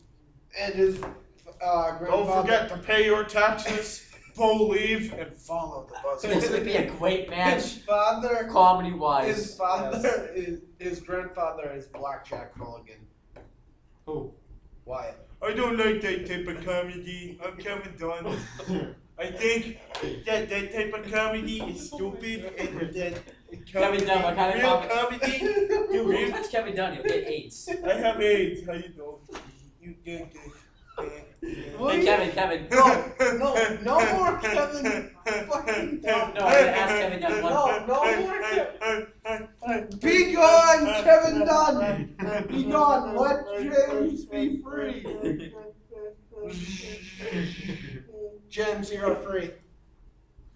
And his Don't grandfather. forget to pay your taxes, believe, and follow the This buzzards. would be a great match, His father. comedy wise. His father is his grandfather is Blackjack Mulligan. Who? Wyatt. I don't like that type of comedy. I'm Kevin Dunn. I think that type of comedy is stupid and that Kevin Dunn, what kind of real comedy. Dude, you touch Kevin Dunn, you'll get AIDS. I have AIDS. How you doing? You get Hey, Kevin. No more Kevin fucking Dunn. No, I'm gonna ask Kevin Dunn one. No more Kevin. Be gone, Kevin Dunn. Be gone. Let James be free. James, you're free.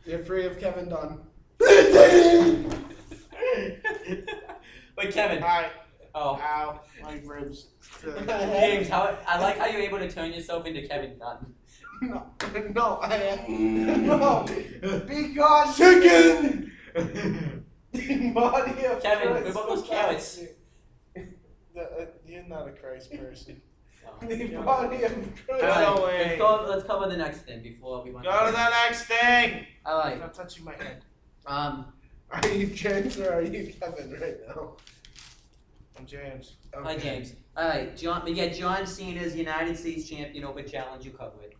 You're free of Kevin Dunn. Wait, Kevin. Hi. Oh, Ow. My ribs. James, I like how you're able to turn yourself into Kevin Dunn. No, I am. No. Be gone, chicken. Body of Kevin, Christ. what about those carrots? You're not a Christ person. The body of Christ. Alright. Let's cover the next thing before we Go went. to the next thing. Alright. Stop touching my head. Are you James or are you Kevin right now? I'm James. Hi James. Alright, we get John Cena's United States Champion Open Challenge. You cover it.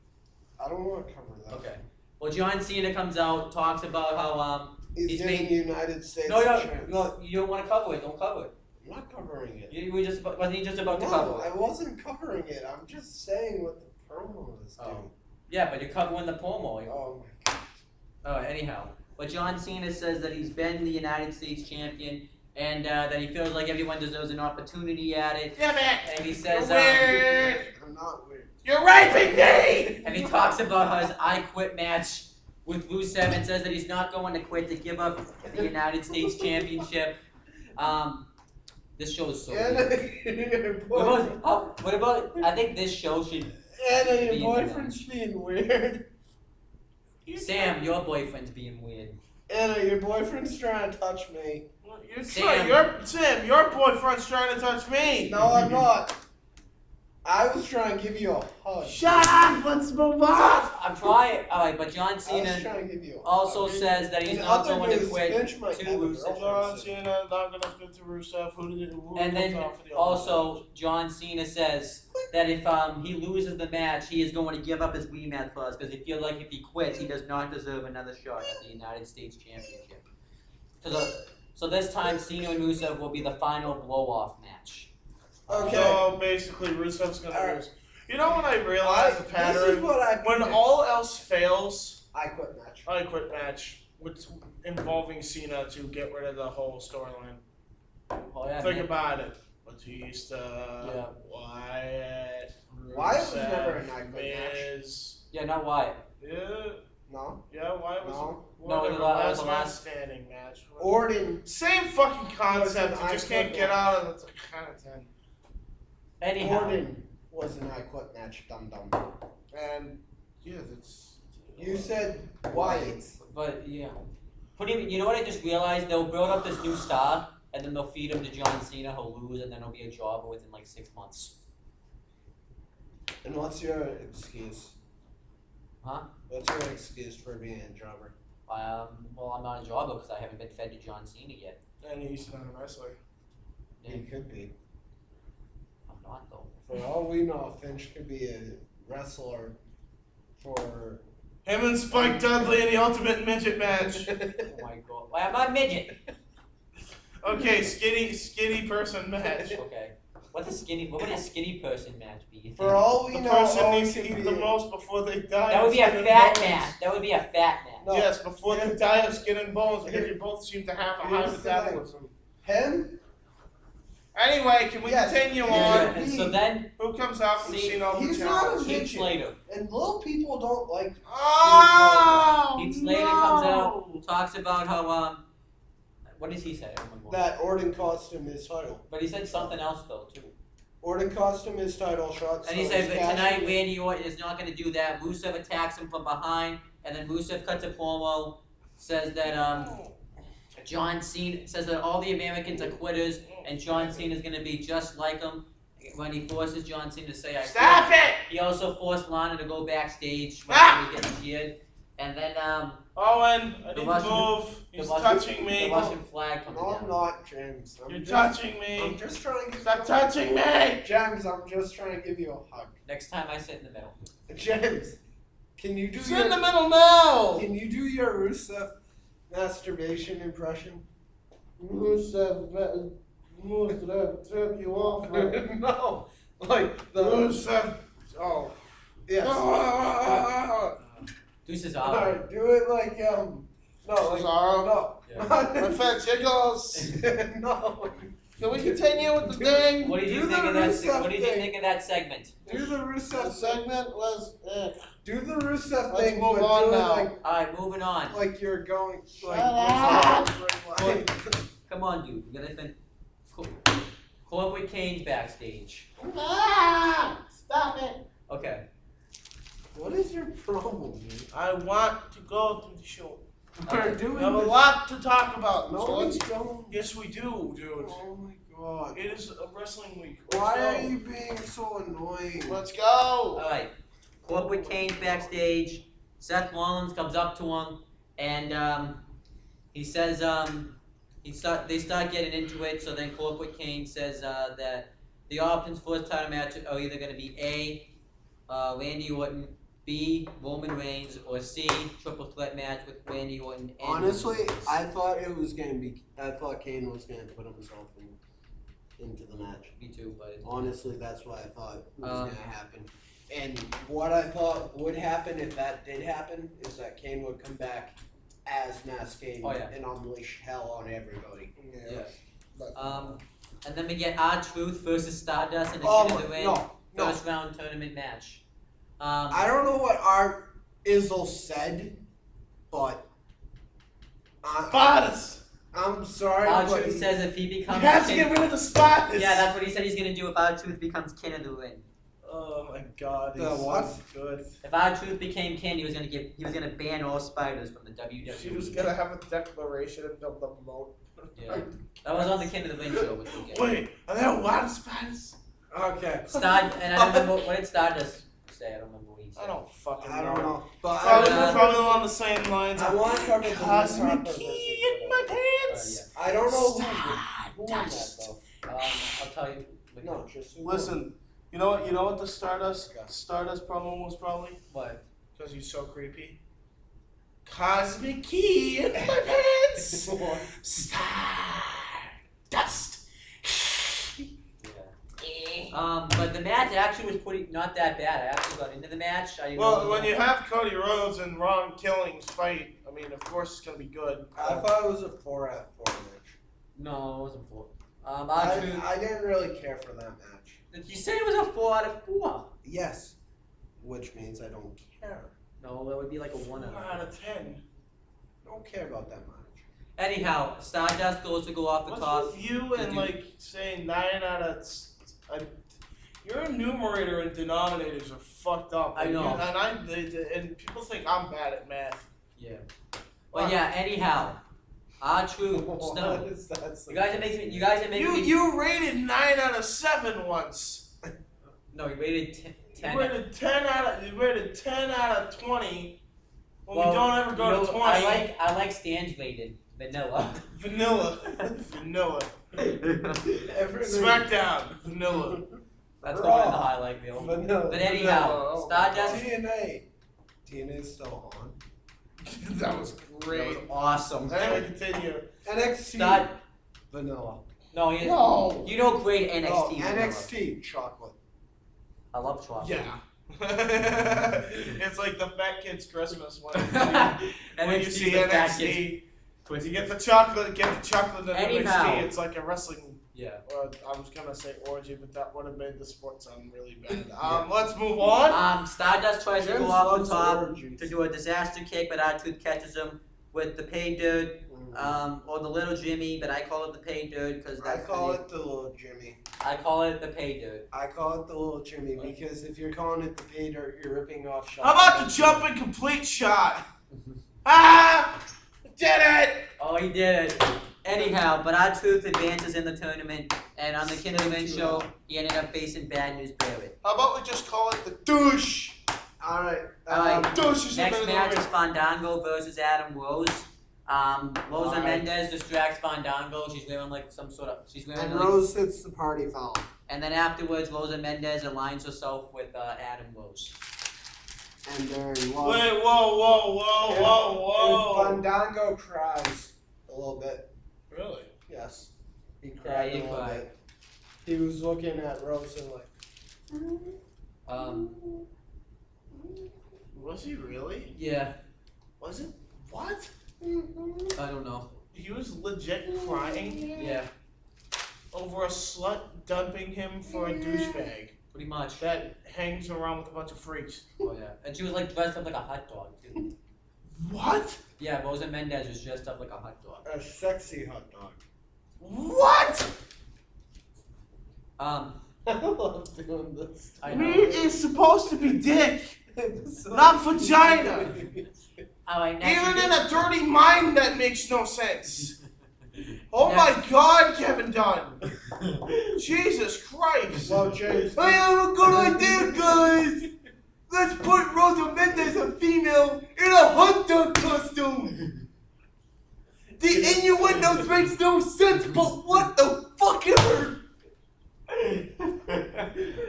I don't want to cover that. Okay. Well, John Cena comes out, talks about how He's getting made. United States No, chance. you don't want to cover it. Don't cover it. I'm not covering it. You were just wasn't he just about to No, cover I it? wasn't covering it. I'm just saying what the promo is doing. Oh. Yeah, but you're covering the promo. Oh my god. Oh, anyhow, but John Cena says that he's been the United States Champion and that he feels like everyone deserves an opportunity at it. Damn it! And he says, You're weird. I'm not weird. You're raping me! and he talks about how his I Quit match with Rusev and says that he's not going to quit to give up the United States Championship. This show is so weird. What about? I think this show should. Anna, your Being boyfriend's being weird. Sam, your boyfriend's being weird. Anna, your boyfriend's trying to touch me. Sam, your boyfriend's trying to touch me. No, I'm not. I was trying to give you a hug. Shut up! Let's move on. I'm trying. Alright, but John I was Cena trying to give you a also hug. says that he's In not other going to news, quit Finch might to have a Rusev. girlfriend John soon. Cena not gonna spit to Rusev. Who And then comes out for the also John Cena says that if he loses the match, he is going to give up his rematch for us because he feels like if he quits, he does not deserve another shot at the United States Championship. So this time, Cena and Rusev will be the final blow-off match. Okay. So basically, Rusev's gonna lose. You know what I realized the This is pattern? what I When predict. all else fails, I quit match. I quit match with involving Cena to get rid of the whole storyline. Oh yeah, Think man. about it. Batista, Yeah. Wyatt, Rusev, Wyatt was never an I Quit match. Miz. Yeah, not Wyatt. Yeah. No. Yeah, why was No. it? No, Whatever, the last- last the man last- standing match. Orton. Same fucking concept. Was You an just I can't Quit get match. out of the kind of thing. Anyhow. Orton was an I Quit match, dum dum. And yeah, that's. You said Wyatt. But yeah. You know what I just realized? They'll build up this new star, and then they'll feed him to John Cena, he'll lose, and then he'll be a jobber within like 6 months. And what's your excuse? Huh? What's your excuse for being a drummer? Well, I'm not a jobber because I haven't been fed to John Cena yet. And he's not a wrestler. Yeah. He could be. I'm not though. For all we know, Finch could be a wrestler for. Him and Spike Dudley in the Ultimate Midget match. Oh my god. Why am I a midget? Okay, skinny person match. Okay. What would a skinny person match be? You For think? all we The know, person Owen needs to could eat be the most before they die. That would of be a skin and fat bones. match. That would be a fat match. No. Yes, before they die of skin and bones, because Here- you both seem to have a high here's the thing. metabolism. him. Anyway, can we Yes. continue Yeah, on? And so then Who comes out from See, Cena he's the not a challenge? midget. Heath Slater. And little people don't like. Oh, Heath Slater comes out, talks about how what does he say? I don't remember. That Orton cost him his title. But he said something else though too. Orton cost him his title shot. And he so said, he's but tonight cashing in. Randy Orton is not going to do that. Rusev attacks him from behind, and then Rusev cuts a promo, says that John Cena says that all the Americans are quitters, and John Cena is going to be just like him. When he forces John Cena to say, "I Stop quit." it! He also forced Lana to go backstage when Ah! he gets cheered, and then Owen, I The need Russian- to move. the He's Russian- touching the me. Russian flag comes No, I'm down. not, James. You're just, touching I'm me. just trying to. Stop touching me! James, I'm just trying to give you a hug. Next time I sit in the middle. James, can you do Sit in the your middle now! Can you do your Rusev masturbation impression? Rusev, trip you off. No, like the Rusev. Oh. yes. Deuces All out. right, do it like no, like Cesaro. Yeah. My fat jiggles. no. Can we continue with the thing? What did you Do think the of that? Rusev What did you thing. think of that segment? Do the The Rusev segment was. Do the Rusev Let's thing, move but on do now. it All right, moving on. like you're going like. up. like Come on, dude. We gotta fin. Corporate Kane's backstage. Stop it. Okay. what is your problem, dude? I want to go to the show. We're We doing have a this. lot to talk about. No, so we let's. don't. Yes, we do, dude. Oh my god. It is a wrestling week. Why Let's are go. you being so annoying? Let's go. All right. Corporate Kane's backstage. Seth Rollins comes up to him, and he says they start getting into it. So then Corporate Kane says that the options for his title match are either going to be A, Randy Orton, B, Roman Reigns, or C, triple threat match with Randy Orton. And Honestly, Roman Reigns. I thought it was gonna be. I thought Kane was gonna put himself into the match. Me too, but it's Honestly, that's what I thought was Um, gonna happen. And what I thought would happen if that did happen is that Kane would come back as Mask Kane Oh, yeah. and unleash hell on everybody. Yeah. And then we get R-Truth versus Stardust in the Oh King my, of the Ring no. first round tournament match. I don't know what Art Izzle said, but Spiders. I'm sorry, but R-Truth says if he You becomes have to king, get rid of the spiders. yeah, that's what he said he's gonna do if R-Truth becomes king of the ring. Oh my God. The he's what? so good. If R-Truth became king, he was gonna ban all spiders from the WWE. She was gonna have a declaration of the moat. Yeah, that was on the King of the Ring show. Which we'll get. Wait, are there a lot of spiders? okay. And I don't remember what did Stardust say. I don't remember what he said. I don't fucking I don't know, but Probably, Uh, probably along the same lines. I want to cover the Cosmic Cosmic key in my pants. I don't know who won that Stardust. though. I'll tell you. No, just who won. Listen, you know what the Stardust promo was probably? What? Because he's so creepy. Cosmic key in my pants. Stardust. But the match actually was not that bad. I actually got into the match. I didn't Well, know when you have Cody Rhodes and Ron Killings fight, I mean, of course it's gonna be good. I thought it was a 4-out-4 match. No, it wasn't 4. R-Truth. I didn't really care for that match. You said it was a 4 out of 4. Yes, which means I don't care. No, that would be like a 1 1 out of 10. Don't care about that much. Anyhow, Stardust goes to go off the What's top. with you and like saying 9 out of? Your numerator and denominators are fucked up. I know. And people think I'm bad at math. Yeah. Well, yeah. Anyhow, R-Truth. What No. is that? You guys are making. You guys are making. me... You rated 9 out of 7 once. No, you rated 10. You rated 10 out of 20. Well, we Well, don't ever go to 20. I like Stan's rated vanilla. Vanilla. Smackdown. Vanilla. That's going in the highlight reel. Vanilla. But anyhow, Vanilla. Stardust. TNA's still on. That was great. That was awesome. Anyway, continue. NXT. Vanilla. No, you No. you know great NXT. Oh, vanilla. NXT chocolate. I love chocolate. Yeah. It's like the fat kid's Christmas when you NXT see the fat NXT. kids. You get the chocolate in Anyhow. NXT. It's like a wrestling. Yeah. I was gonna say orgy, but that would have made the sport sound really bad. Let's move on. Stardust tries to James go off the loves top orgies. to do a disaster kick, but R-Truth catches him with the pay dirt, or the little Jimmy, but I call it the pay dirt because I call it the little Jimmy. I call it the pay dirt. I call it the little Jimmy because if you're calling it the pay dirt, you're ripping off shots. How about the jump and complete shot? Ah! Did it! Oh, he did it. Anyhow, but R-Truth advances in the tournament, and on the King of the Ring show, he ended up facing Bad News Barrett. How about we just call it the douche? Alright. Douche is Next in the match ring. is Fandango versus Adam Rose. Rosa Alright. Mendez distracts Fandango. She's wearing like some sort of. She's wearing And like. Rose hits the party foul. And then afterwards, Rosa Mendez aligns herself with Adam Rose. And they're in Wait, love. whoa. And Fandango cries a little bit. Really? Yes. He cried he a little cried. bit. He was looking at Rose and like. Was he really? Yeah. Was it? What? I don't know. He was legit crying Yeah. over a slut dumping him for a douchebag Pretty much. that hangs around with a bunch of freaks. Oh yeah. And she was like dressed up like a hot dog too. What? Yeah, Rosa Mendez was dressed up like a hot dog. A sexy hot dog. What? I love doing this. I know. Meat is supposed to be dick, not vagina. Alright, Even next. in a dirty mind, that makes no sense. Oh my God, Kevin Dunn. Jesus Christ. Well, James. I have a good idea, guys. Let's put Rosa Mendez, a female, in a hot dog costume. The innuendo makes no sense, but what the fuck ever?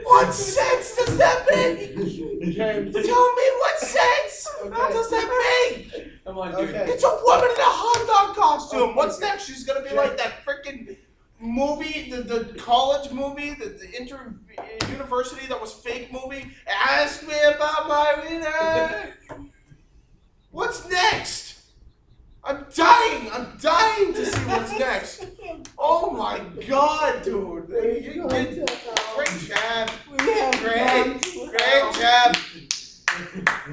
What sense does that make? James. Tell me what sense Okay. does that make? Come on, dude. Okay. It's a woman in a hot dog costume. Okay. What's next? She's gonna be like that freaking movie, the college movie, the university that was fake movie. Ask me about my winner. What's next? I'm dying to see what's next. Oh my God, dude. You did great job. Great job.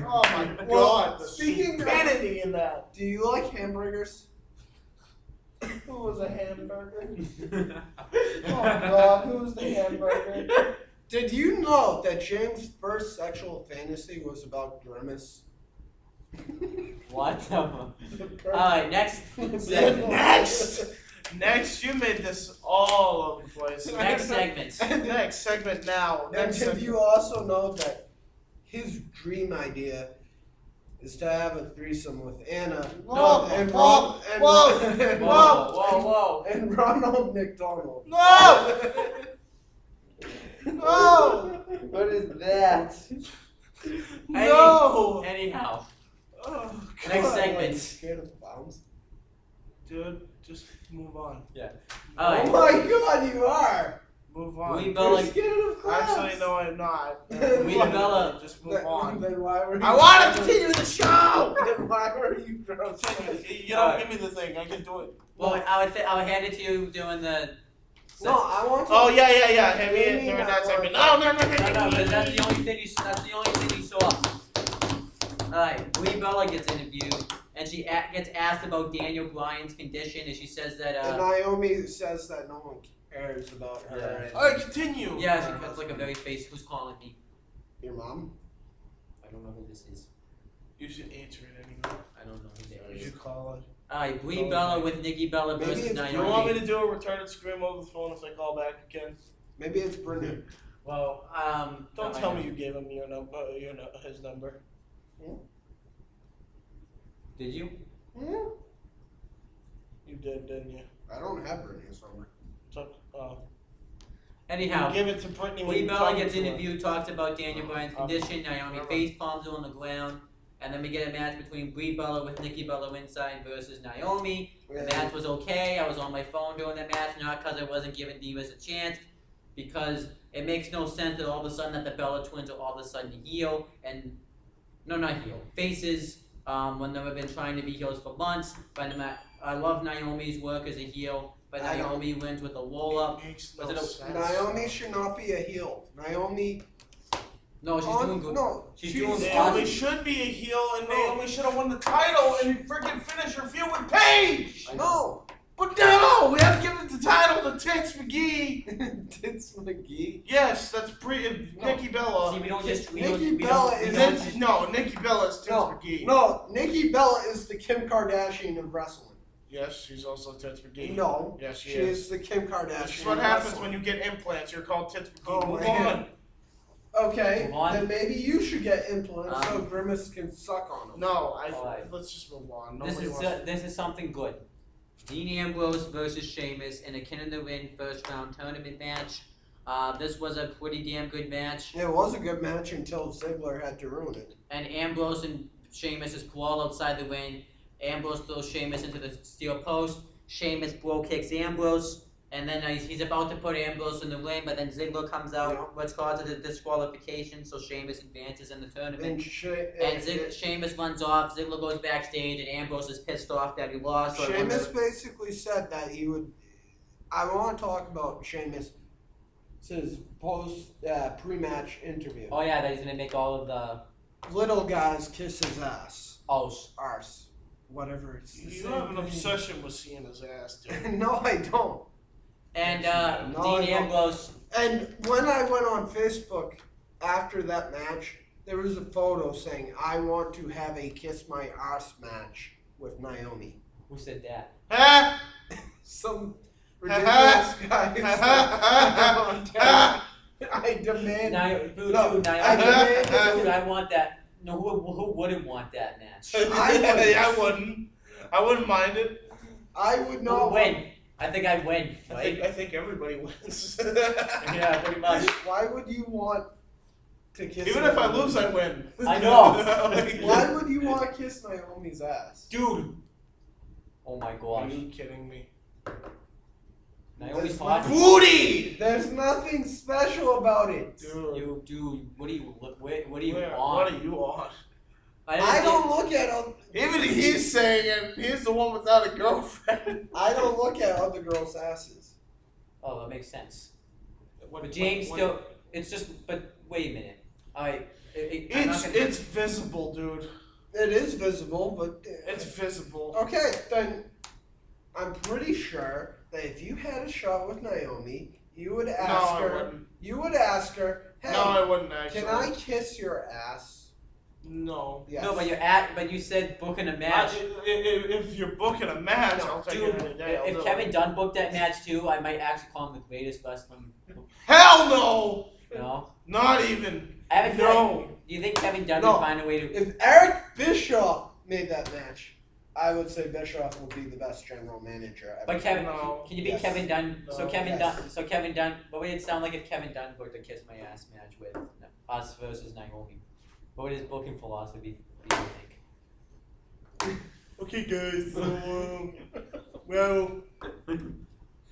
Oh my God. The Speaking of- stupidity in that. Do you like hamburgers? Who was a hamburger? Oh God, who's the hamburger? Did you know that James' first sexual fantasy was about Grimace? What? Alright, next. Next, you made this all over the place. Next segment. Next segment now. And Next did segment. you also know that his dream idea is to have a threesome with Anna and whoa, Whoa. and Ronald McDonald? No! No! What is that? No! Anyhow, Oh, next God. segment. You scared of clowns? Dude, just move on. Alright. Oh my God, you are! Move on. We You're Bella. scared of clowns. Actually, no, I'm not. We Bella. Just move on. Then why were you? I want to continue the show! Then why were you gross? You don't give me the thing. I can do it. Well, I would hand it to you doing the. No, I want to. Oh, yeah. Hit me Give me during that that one. segment. No. No, but that's the only thing you saw. Alright, Brie Bella gets interviewed, and she gets asked about Daniel Bryan's condition, and she says that, And Naomi says that no one cares about her. Yeah. and- Alright, continue. yeah, she cuts like a very face. Who's calling me? Your mom? I don't know who this is. You should answer it anyway. I don't know who that You is. should call it. Alright, Brie Oh, Bella okay. with Nikki Bella Maybe versus it's- Naomi. You want me to do a retarded scream over the phone if I call back again? Maybe it's Brittany. Well, Don't tell me you gave him your number, his number. Did you? Hmm? You did, didn't you? I don't have Brittany's number. Anyhow, Give it to Brittany when Brie you Bella talk gets to her. interviewed, talks about Daniel Bryan's condition. Naomi Never. face palms her on the ground. And then we get a match between Brie Bella with Nikki Bella inside versus Naomi. The match was okay. I was on my phone during that match, not because I wasn't giving Divas a chance, because it makes no sense that all of a sudden that the Bella twins are all of a sudden heel and not heel faces when they've been trying to be heels for months. But I love Naomi's work as a heel, but I Naomi wins with a roll up. It makes Was no it a- sense. Naomi should not be a heel. Naomi. No, she's doing good. No, She's doing Naomi awesome. should be a heel, and Naomi should have won the title and freaking finish her feud with Paige. No. But no, we have to give it the title to Tits McGee. Tits McGee. Yes, that's Nikki Bella. See, we don't just we Nikki don't, we Bella don't, we is don't Tits, no, Nikki Bella is Tits McGee. No, Nikki Bella is the Kim Kardashian of wrestling. Yes, she's also Tits McGee. No, Yes, she she is the Kim Kardashian. This is what of happens wrestling. when you get implants. You're called Tits McGee. Oh, Move man. on. Okay, Move on. then maybe you should get implants so Um, Grimace can suck on them. No, Alright. let's just move on. This Nobody is wants this is something good. Dean Ambrose versus Sheamus in a King of the Ring first round tournament match. This was a pretty damn good match. It was a good match until Ziggler had to ruin it. And Ambrose and Sheamus is brawl outside the ring. Ambrose throws Sheamus into the steel post. Sheamus bro kicks Ambrose. And then he's about to put Ambrose in the ring, but then Ziggler comes out, Yeah. which causes a disqualification, so Sheamus advances in the tournament. And Sheamus runs off, Ziggler goes backstage, and Ambrose is pissed off that he lost. So I wonder- Sheamus basically said that he would. I want to talk about Sheamus' post pre-match interview. Oh yeah, that he's gonna make all of the Little guys kiss his ass, arse, whatever. It's the You same have an thing. obsession with seeing his ass, dude. No, I don't. And No, I Dean don't. Ambrose. And when I went on Facebook after that match, there was a photo saying, "I want to have a kiss my arse match with Naomi." Who said that? Ha! Some ridiculous guy. I demand. Dude, No, Naomi, I demand. dude, I want that. No, who wouldn't want that match? I wouldn't. I wouldn't mind it. I would Who not would win? I think I'd win. I Right? think everybody wins. Yeah, pretty much. Why would you want to kiss? Even if I Naomi? lose, I win. I know. Like, Why would you want to kiss Naomi's ass? Dude. Oh my Are gosh. you kidding me? Naomi's There's hot. Booty! There's nothing special about it. Dude. Dude, what do you what do you What want? are you on? I don't look at Even he's saying it. He's the one without a girlfriend. I don't look at other girls' asses. Oh, that makes sense. What- But James what- still. It's just. But wait a minute. I'm not gonna- It's visible, dude. It is visible, but It's visible. okay. Then I'm pretty sure that if you had a shot with Naomi, you would No, ask I her. wouldn't. You would ask her, "Hey, No, I wouldn't actually. can I kiss your ass?" No. Yes. No, but you said booking a match. If you're booking a match, No, I'll take Dude, it any day. I'll if do Kevin it. Dunn booked that match too, I might actually call him the greatest wrestling. Hell no! No, Not even. I haven't. No. Do you think Kevin Dunn No. would find a way to? If Eric Bischoff made that match, I would say Bischoff will be the best general manager ever. But Kevin, No. can you beat Yes. Kevin Dunn? So No. Kevin Yes. Dunn. So Kevin Dunn. What would it sound like if Kevin Dunn booked a Kiss My Ass match with us versus Naomi? What would his booking philosophy be? Do you think? Okay, guys. So, well,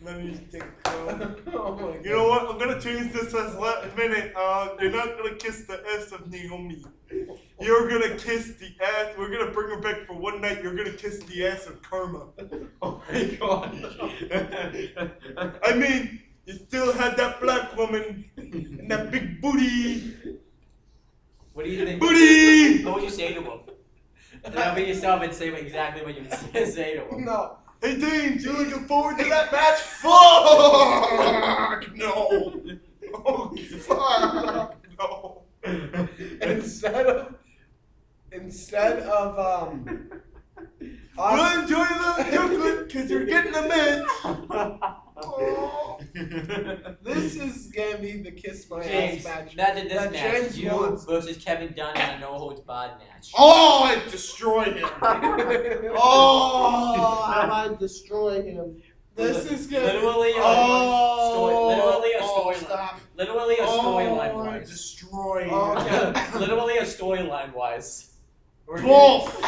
let me think. Oh my You know what? I'm gonna change this as last minute. You're not gonna kiss the ass of Naomi. You're gonna kiss the ass. We're gonna bring her back for one night. You're gonna kiss the ass of Karma. Oh my god. I mean, you still had that black woman and that big booty. What do you think? Booty! What would you say to him? Remember yourself and say exactly what you say to him. No. Hey, Dean, you looking forward to that match? Fuck! No. Oh, fuck! No. Instead of We'll enjoy the chocolate because you're getting the mint. Oh. This is gonna be the kiss my James, ass match. imagine this that match. James You wants. versus Kevin Dunn in a no holds barred match. Oh, I destroy him. Oh, I might destroy him. This is gonna Literally a storyline. stop. Literally a storyline I wise. destroy him. Literally a storyline wise. Both.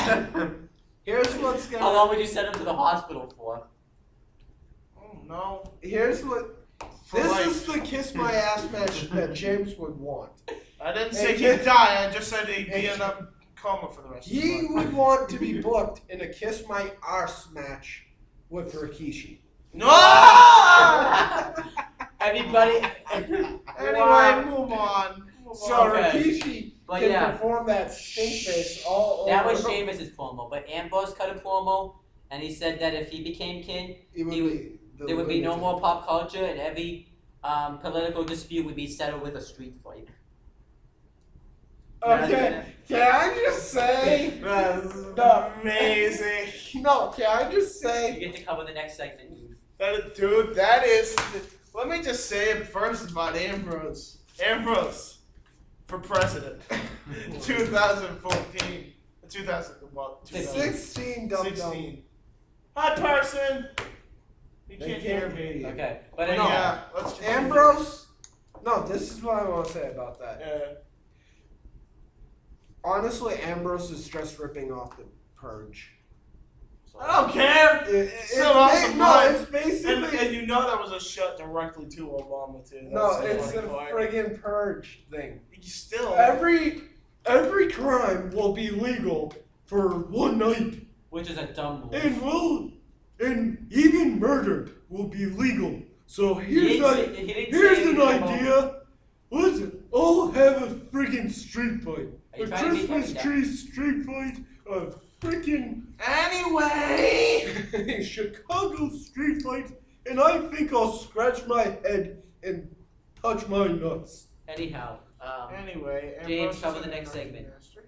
Here's what's How gonna. long would you send him to the hospital for? Oh no. Here's what. For This life. is the kiss my ass match that James would want. I didn't say Hey, he'd die. I just said he'd be in a coma for the rest of his He life. would want to be booked in a kiss my arse match with Rikishi. No. Everybody. Anyway, move on. So Okay. Rikishi But can yeah. perform that stink face all over. That was Sheamus' promo, but Ambrose cut a promo, and he said that if he became king, It would he would- be the there would be no lunatic. more pop culture, and every political dispute would be settled with a street fight. Okay, can I just say? That's No. amazing. No, can I just You say? get to cover the next segment, dude. Dude, that is. Let me just say it first about Ambrose. Ambrose for president. 2014. 16 dumb dumb. 16. Hi, person. You They can't hear me. Okay, but But anyway. yeah, let's continue. Ambrose. No, this is what I want to say about that. Yeah. Honestly, Ambrose is just ripping off the Purge. I don't care. Still awesome, no, right? it's basically And you know that was a shot directly to Obama too. no, That's the it's funny a part. friggin' Purge thing. You still. Every crime will be legal for one night, Which is a dumb move. and even murder will be legal. So He didn't say here's anything an about- idea. Listen, I'll have a friggin' street fight, Are you a trying to be Christmas Kevin tree street fight, a friggin' Anyway. Chicago street fight, and I think I'll scratch my head and touch my nuts. Anyhow, Anyway. James, Ambrose cover is the an next anarchy segment. master.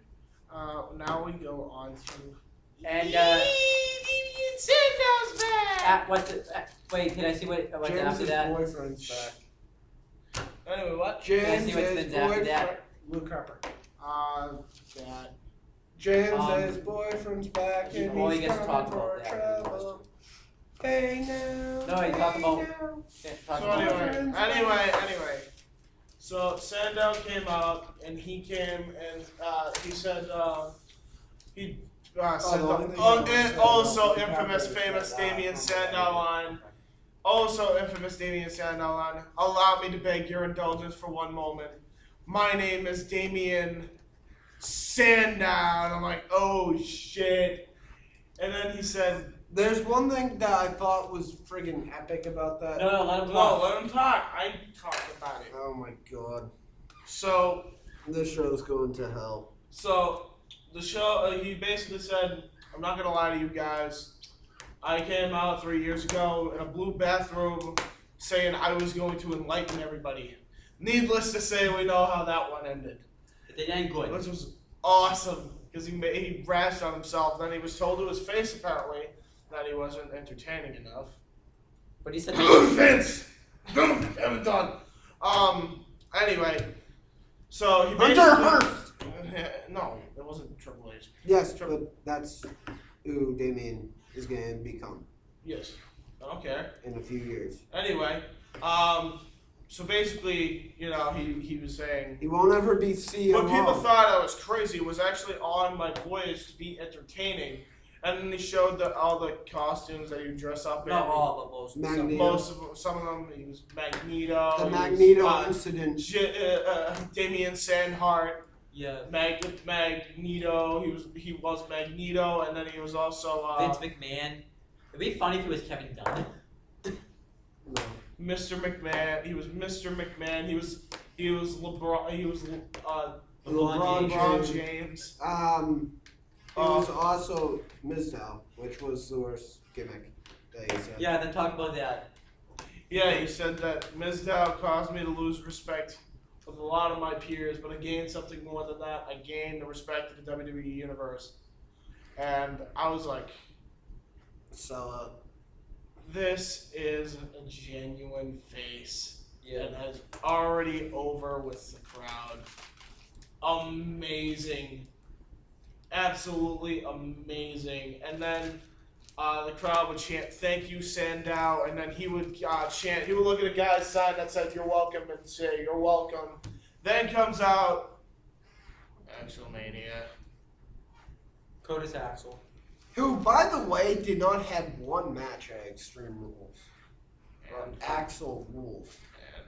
Now we go on to. and Sando's back. wait, can I see what's after James's that? boyfriend's back. Anyway, what? James see what's is been after that? boyfriend. Luke Harper. That. James his boyfriend's back and before he's he gets to coming talk for about that, trouble. Hey now. No, he talk about- hey now. Yeah, talk So about- anyway. So Sandow came out and he came and he said he said the only thing and that also Sandow- infamous famous Damien Sandow line. Also infamous Damien Sandow line. Allow me to beg your indulgence for one moment. My name is Damien Sandow. And I'm like, oh shit. And then he said, There's one thing that I thought was friggin' epic about that. No, let him no, talk. let him talk. I talked about it. Oh my god. So This show's going to hell. So, the show, he basically said, I'm not going to lie to you guys. I came out 3 years ago in a blue bathrobe saying I was going to enlighten everybody. Needless to say, we know how that one ended. It ain't good. Which was awesome, because he rashed on himself. Then he was told to his face, apparently, that he wasn't entertaining enough. But he said Vince! I'm done. Anyway, so he basically... Hunter Hearst! No, it wasn't Triple H. Yes, but that's who Damien is going to become Yes. I don't care. in a few years. Anyway, so basically, you know, he was saying... He won't ever be CEO. What people thought I was crazy was actually on my voyage to be entertaining. And then he showed all the costumes that he would dress up in. not all, but most. Magneto. Most of them, some of them, he was Magneto. The he was, Magneto incident. Damien Sandhart. Yeah. Magneto. He was Magneto, and then he was also Vince McMahon. It'd be funny if it was Kevin Dunn. No. Mr. McMahon. He was Mr. McMahon. He was LeBron. He was LeBron LeBron James. He was also Mizdow, which was the worst gimmick that he said. Yeah, then talk about that. Yeah, he said that Mizdow caused me to lose respect with a lot of my peers, but I gained something more than that. I gained the respect of the WWE Universe. And I was like, So, this is a genuine face. Yeah. And is already over with the crowd. Amazing. Absolutely amazing. And then the crowd would chant, "Thank you, Sandow," and then he would chant. He would look at a guy's sign that said, "You're welcome," and say, "You're welcome." Then comes out Axelmania. Curtis Axel. who, by the way, did not have one match at Extreme Rules. Or And, Axel Rules. and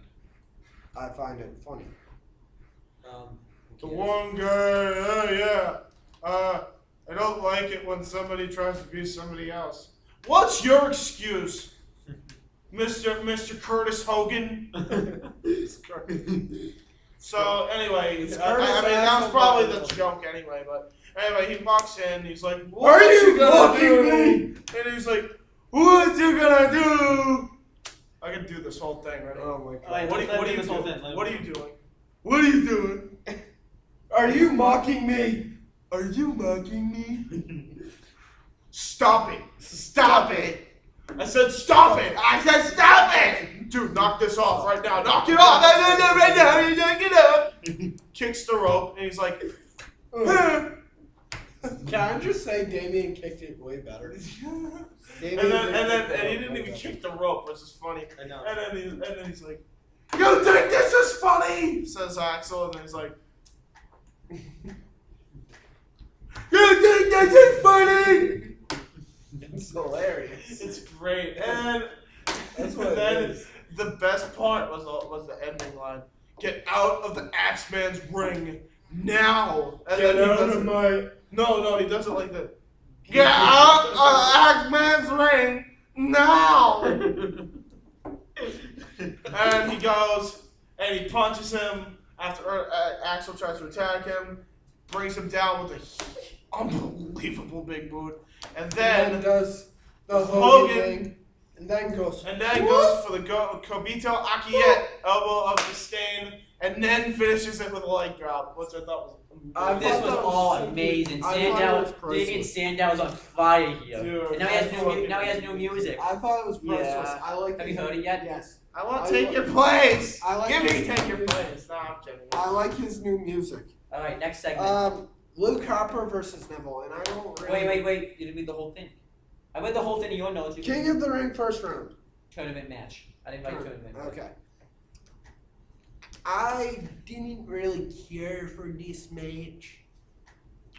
I find it funny. the one guy, I don't like it when somebody tries to be somebody else. What's your excuse, Mr. Curtis Hogan? So anyway, It's I mean Curtis that was Axel probably Hogan. the joke anyway. But anyway, he walks in. He's like, Are you gonna mocking do?" me? And he's like, "What you gonna do?" I can do this whole thing right now. Oh my Alright, god. What let are me you do this whole doing? thing. What are you doing? What are you doing? Are you mocking me? Are you mugging me? Stop it! Stop it! I said stop it! I said stop it! Dude, knock this off right now. Knock it off! Right now! You knock it off! Kicks the rope and he's like, Can I just say Damien kicked it way better? and Damien he didn't even kick the rope, which is funny. I know. And then he's like, "You think this is funny?" Says Axel, and then he's like, "You think this is funny?" It's hilarious. It's great, and That's what it then is. the best part was the ending line: "Get out of the Axeman's ring now!" And Get then he out does of it- my... No, he does it like that. Get out of the Axeman's ring now! And he goes and he punches him after Axel tries to attack him, brings him down with a unbelievable big boot, and And then does the Hogan Hogan thing, and then goes... goes for the Kobito Akiet elbow of disdain, and then finishes it with a leg drop, which I thought was I This thought was that was all so amazing. I thought it was Sandow, priceless. Damien Sandow is on fire here. Dude, And now he has I fucking- now he has new music. I thought it was priceless. Yeah. I like Have you his- heard it yet? Yes. I want I to take lo- your place. I like Give me his take your music. place. No, I'm kidding. I like his new music. All right, next segment. Luke Harper versus Neville, and I don't really... Wait! You didn't read the whole thing. I read the whole thing in your notes. You King of the Ring first round. tournament match. I didn't write tournament. Okay. I didn't really care for this match,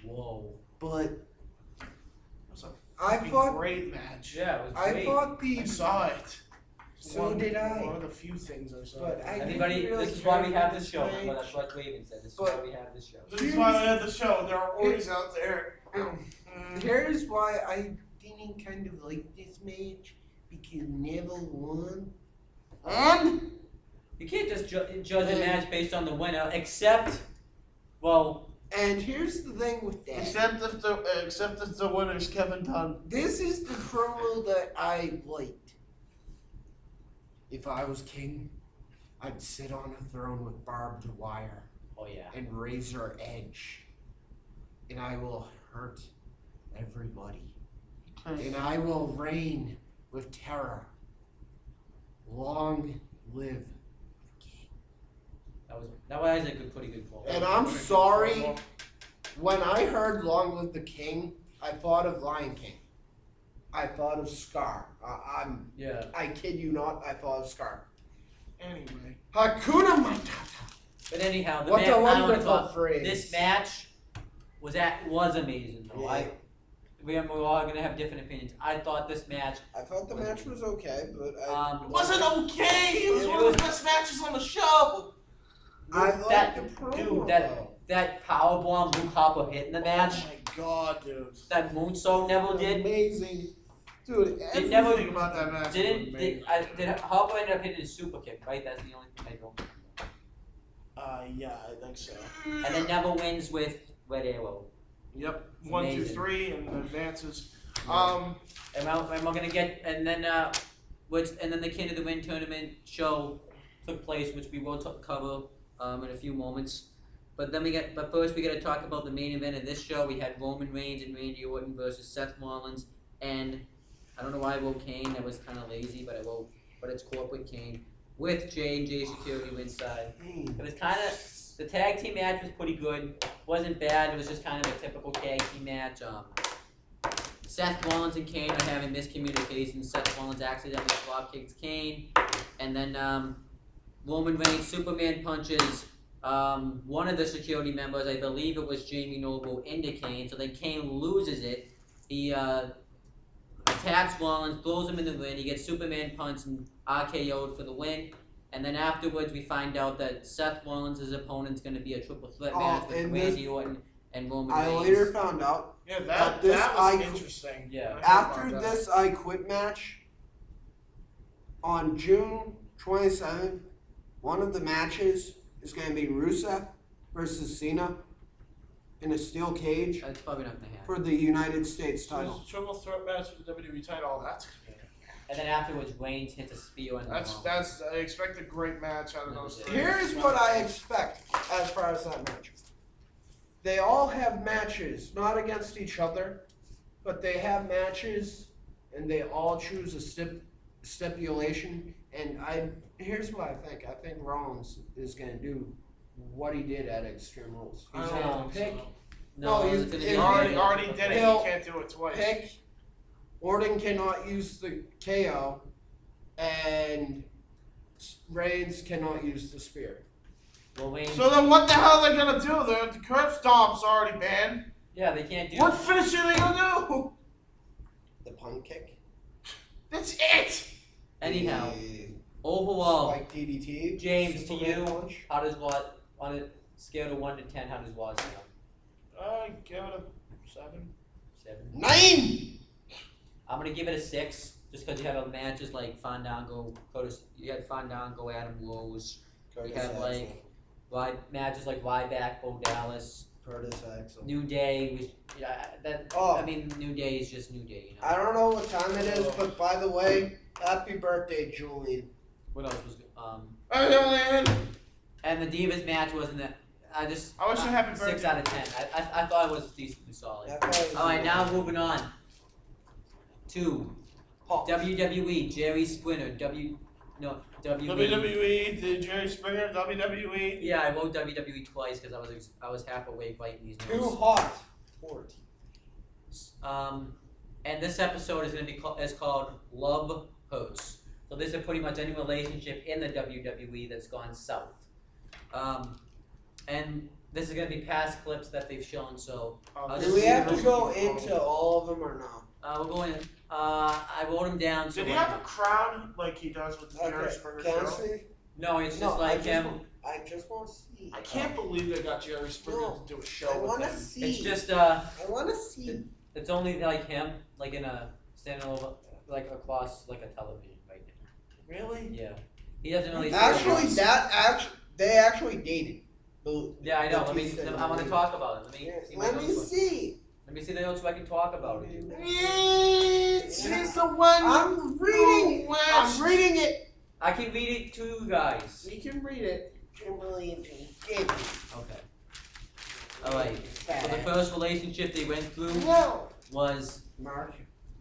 Whoa. but It was a I fucking thought great match. Yeah, it was I great. thought I the saw it. So did I. One of the few things I saw. But I Everybody, didn't really this is why we care have for this show. match. Well, that's what Raven said. This is But- why we have this show. This is why I had the show. There are orgies out there. Here's why I didn't kind of like this match, because Neville won. And You can't just judge a match based on the winner, except, well, here's the thing with that. Except if the winner's Kevin Dunn. This is the promo that I liked. If I was king, I'd sit on a throne with barbed wire oh yeah. and razor edge, and I will hurt everybody, and I will reign with terror. Long live. That was a pretty good quote. And I'm sorry, when I heard "Long Live the King," I thought of Lion King. I thought of Scar. Yeah. I kid you not, I thought of Scar. Anyway. Hakuna Matata. But anyhow, the What match, a I only wonderful thought phrase. this match was amazing though. Yeah. We're all gonna have different opinions. I thought this match. I thought the match was okay, but Um, It wasn't okay. It was It one of was- the best matches on the show. I liked that- the promo. dude, though. that powerbomb Luke Harper hit in the match, Oh my god, dude. that moonsault Neville did. Amazing. Dude, Everything never- about that match was Did amazing. Harper ended up hitting his super kick, right? That's the only thing I know. Yeah, I think so. And then Neville wins with Red Arrow. Yep. 1, 2, Amazing. 3, and advances. And we're gonna get, and then the King of the Ring tournament show took place, which we will cover in a few moments. But first we gotta talk about the main event of this show. We had Roman Reigns and Randy Orton versus Seth Rollins, and I don't know why I wrote Kane. That was kind of lazy, but it's corporate Kane with J&J Security ringside. It was kind of, the tag team match was pretty good. Wasn't bad. It was just kind of a typical tag team match. Seth Rollins and Kane are having miscommunications. Seth Rollins accidentally flop kicks Kane, and then Roman Reigns Superman punches one of the security members. I believe it was Jamie Noble into Kane. So then Kane loses it. He attacks Rollins, throws him in the ring. He gets Superman punched and RKO'd for the win. And then afterwards, we find out that Seth Rollins' opponent's going to be a triple threat match with Randy Orton and Roman Reigns. I later found out. Yeah, that was interesting. Yeah. After this I Quit match, on June 27th, one of the matches is going to be Rusev versus Cena in a steel cage That's probably not going to happen. for the United States So title. there's a triple threat match for the WWE title. That's good. And then afterwards, Reigns hits a spear on the That's I expect a great match out of those three. Here's what I expect as far as that match. They all have matches, not against each other, but they have matches, and they all choose a stipulation. And here's what I think. I think Rollins is going to do what he did at Extreme Rules. He's I going don't to think pick. so. No, No, it's gonna he's- be He already did it. He'll He can't do it twice. Pick. Orton cannot use the KO, and Reigns cannot use the spear. Well, Reigns, So then what the hell are they gonna do? The curb stomp's already banned. yeah, they can't do What finish are they gonna do? The punt kick. That's it. Anyhow, The overall, spike DDT. James, to Superman you, punch. how does Watt, on a scale of 1 to 10, how does Watt sound? Give it a 7. 7. 9. I'm gonna give it a 6, just because you have matches like Fandango, you had Fandango, Adam Rose. You have matches like Ryback, Bo Dallas, Curtis Axel. New Day. I mean, New Day is just New Day, you know. I don't know what time it is, but by the way, happy birthday, Julian. What else was good? I And the Divas match wasn't that. I wish you happy 6 birthday. out of 10. I thought it was decently solid. All right, now moving on to WWE. Jerry Springer. WWE. WWE, the Jerry Springer, WWE. Yeah, I wrote WWE twice because I was half awake writing these Too notes. hot. Port. And this episode is going to be called Love Hurts. So this is pretty much any relationship in the WWE that's gone south. And this is going to be past clips that they've shown. So Do we have to go into all of them or no? we're going. I wrote them down. So Did he have a crowd like he does with the Jerry Springer Can I show? see? No, it's just No, like him. I just want to see. I can't believe they got Jerry Springer No, to do a show I with want to him. see. It's just I want to see. it's only like him, like in a standing over, like across like a television right now. Really? Yeah, he doesn't really. Actually, they actually dated. Yeah, I know. the Let me. two said I want to they talk about it. Let me. dated. See my Let me notes. see. Let me see the notes so I can talk about it. He's the one. I'm reading. I'm reading it. I can read it to you guys. You can read it. Kimberly and Jake. Okay. All right. So the first relationship they went through No. was Mark.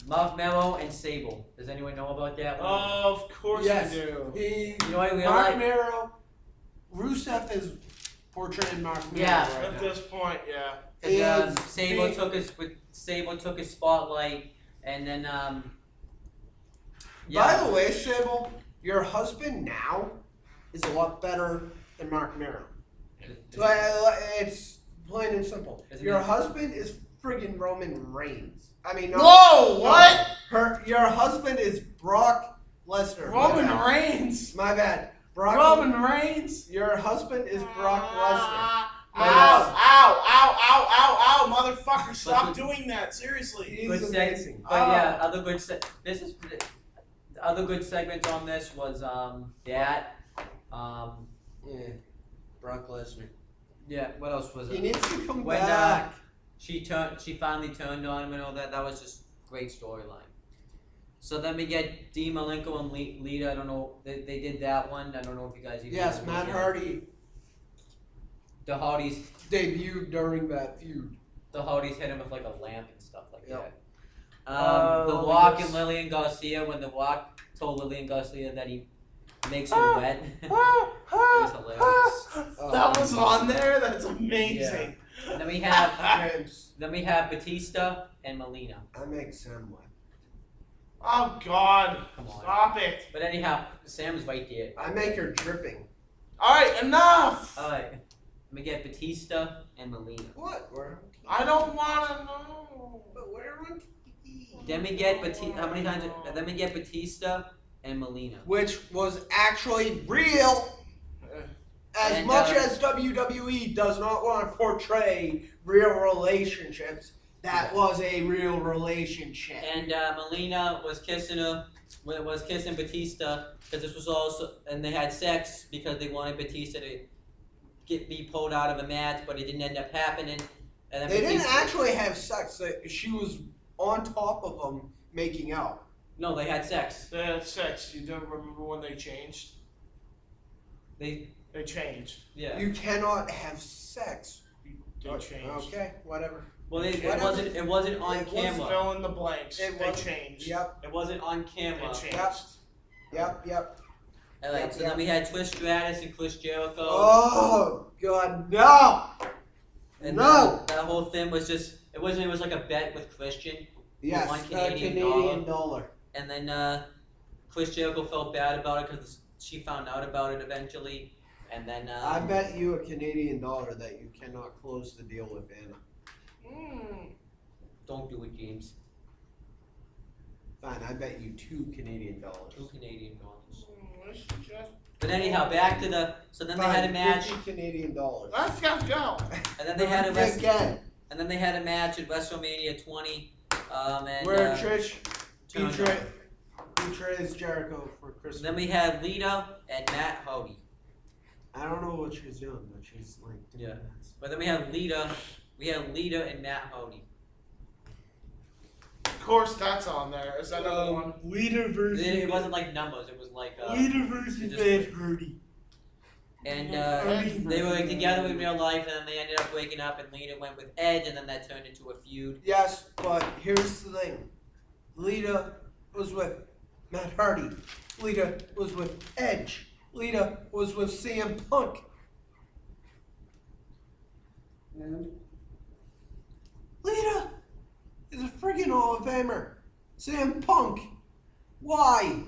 Mark Mello and Sable. Does anyone know about that one? Of course Yes. we do. He. You know what I Mark realized? Mero. Rusev is portraying Mark Mero Yeah. right At now. this point, yeah. Is Sable being- took his spotlight, and then By the way, Sable, your husband now is a lot better than Mark Mero. It's plain and simple. Isn't Your it? husband is friggin' Roman Reigns. I mean, no, Whoa! no. What? Your husband is Brock Lesnar. Roman My bad. Reigns. My bad. Brock. Roman Reigns. Your husband is Brock Lesnar. Ow! Ow! Ow! Ow! Ow! Ow! Motherfucker! Stop But- doing that. Seriously. He's Good amazing. But yeah, other good. This is the other good segments on this was that. Yeah. Brock Lesnar. Yeah. What else was He it? needs to come When, back. she finally turned on him and all that. That was just great storyline. So then we get Dean Malenko and Lita. I don't know. They did that one. I don't know if you guys even. Yes, Matt Hardy The Hardys debuted during that feud. The Hardys hit him with like a lamp and stuff like Yep. that. The Rock and Lillian Garcia, when The Rock told Lillian Garcia that he makes her wet. It was hilarious. That was on there? That's amazing. And then we have Batista and Melina. I make Sam wet. Oh, God. Come on. Stop it. But anyhow, Sam's right there. I make her dripping. All right, enough. Alright. We get Batista and Melina. What? We're on TV. I don't want to know. But we're on TV. Then we get Then we get Batista and Melina. Which was actually real. As And, much as WWE does not want to portray real relationships, that was a real relationship. And Melina was kissing Batista because this was also, and they had sex because they wanted Batista to be pulled out of a match, but it didn't end up happening. And then They Batista, didn't actually have sex. She was on top of them making out. No, they had sex. They had sex. You don't remember when they changed? They changed. yeah. You cannot have sex. They changed. Okay, whatever. Well, it Whatever. wasn't on It camera. Fill in the blanks. It They was- changed. Yep, It wasn't on camera. They changed. yep. Alright, Yep, so yep. then we had Trish Stratus and Chris Jericho. Oh, God, no! And No! that whole thing was just it was like a bet with Christian. Yes, One a Canadian Canadian dollar. And then Chris Jericho felt bad about it because she found out about it eventually. And then I bet you a Canadian dollar that you cannot close the deal with Anna. don't do it, James. Fine, I bet you $2 Canadian dollars. $2 Canadian dollars. Let's But anyhow, back to the then they had a match, 50 Canadian dollars. just go. and then they had a Again, and then they had a match at WrestleMania 20. And where Trish turned betrays Jericho for Christmas. then we had Lita and Matt Hardy. I don't know what she's doing, but she's like doing Yeah. this. But then we had Lita and Matt Hardy. Of course, that's on there. Is that another one? Lita versus It wasn't like numbers. It was like Lita versus just- Matt Hardy. and Hardy they were like, versus- together in real life, and then they ended up breaking up, and Lita went with Edge, and then that turned into a feud. Yes, but here's the thing. Lita was with Matt Hardy. Lita was with Edge. Lita was with CM Punk. And Lita is a friggin' Hall of Famer. CM Punk. Why?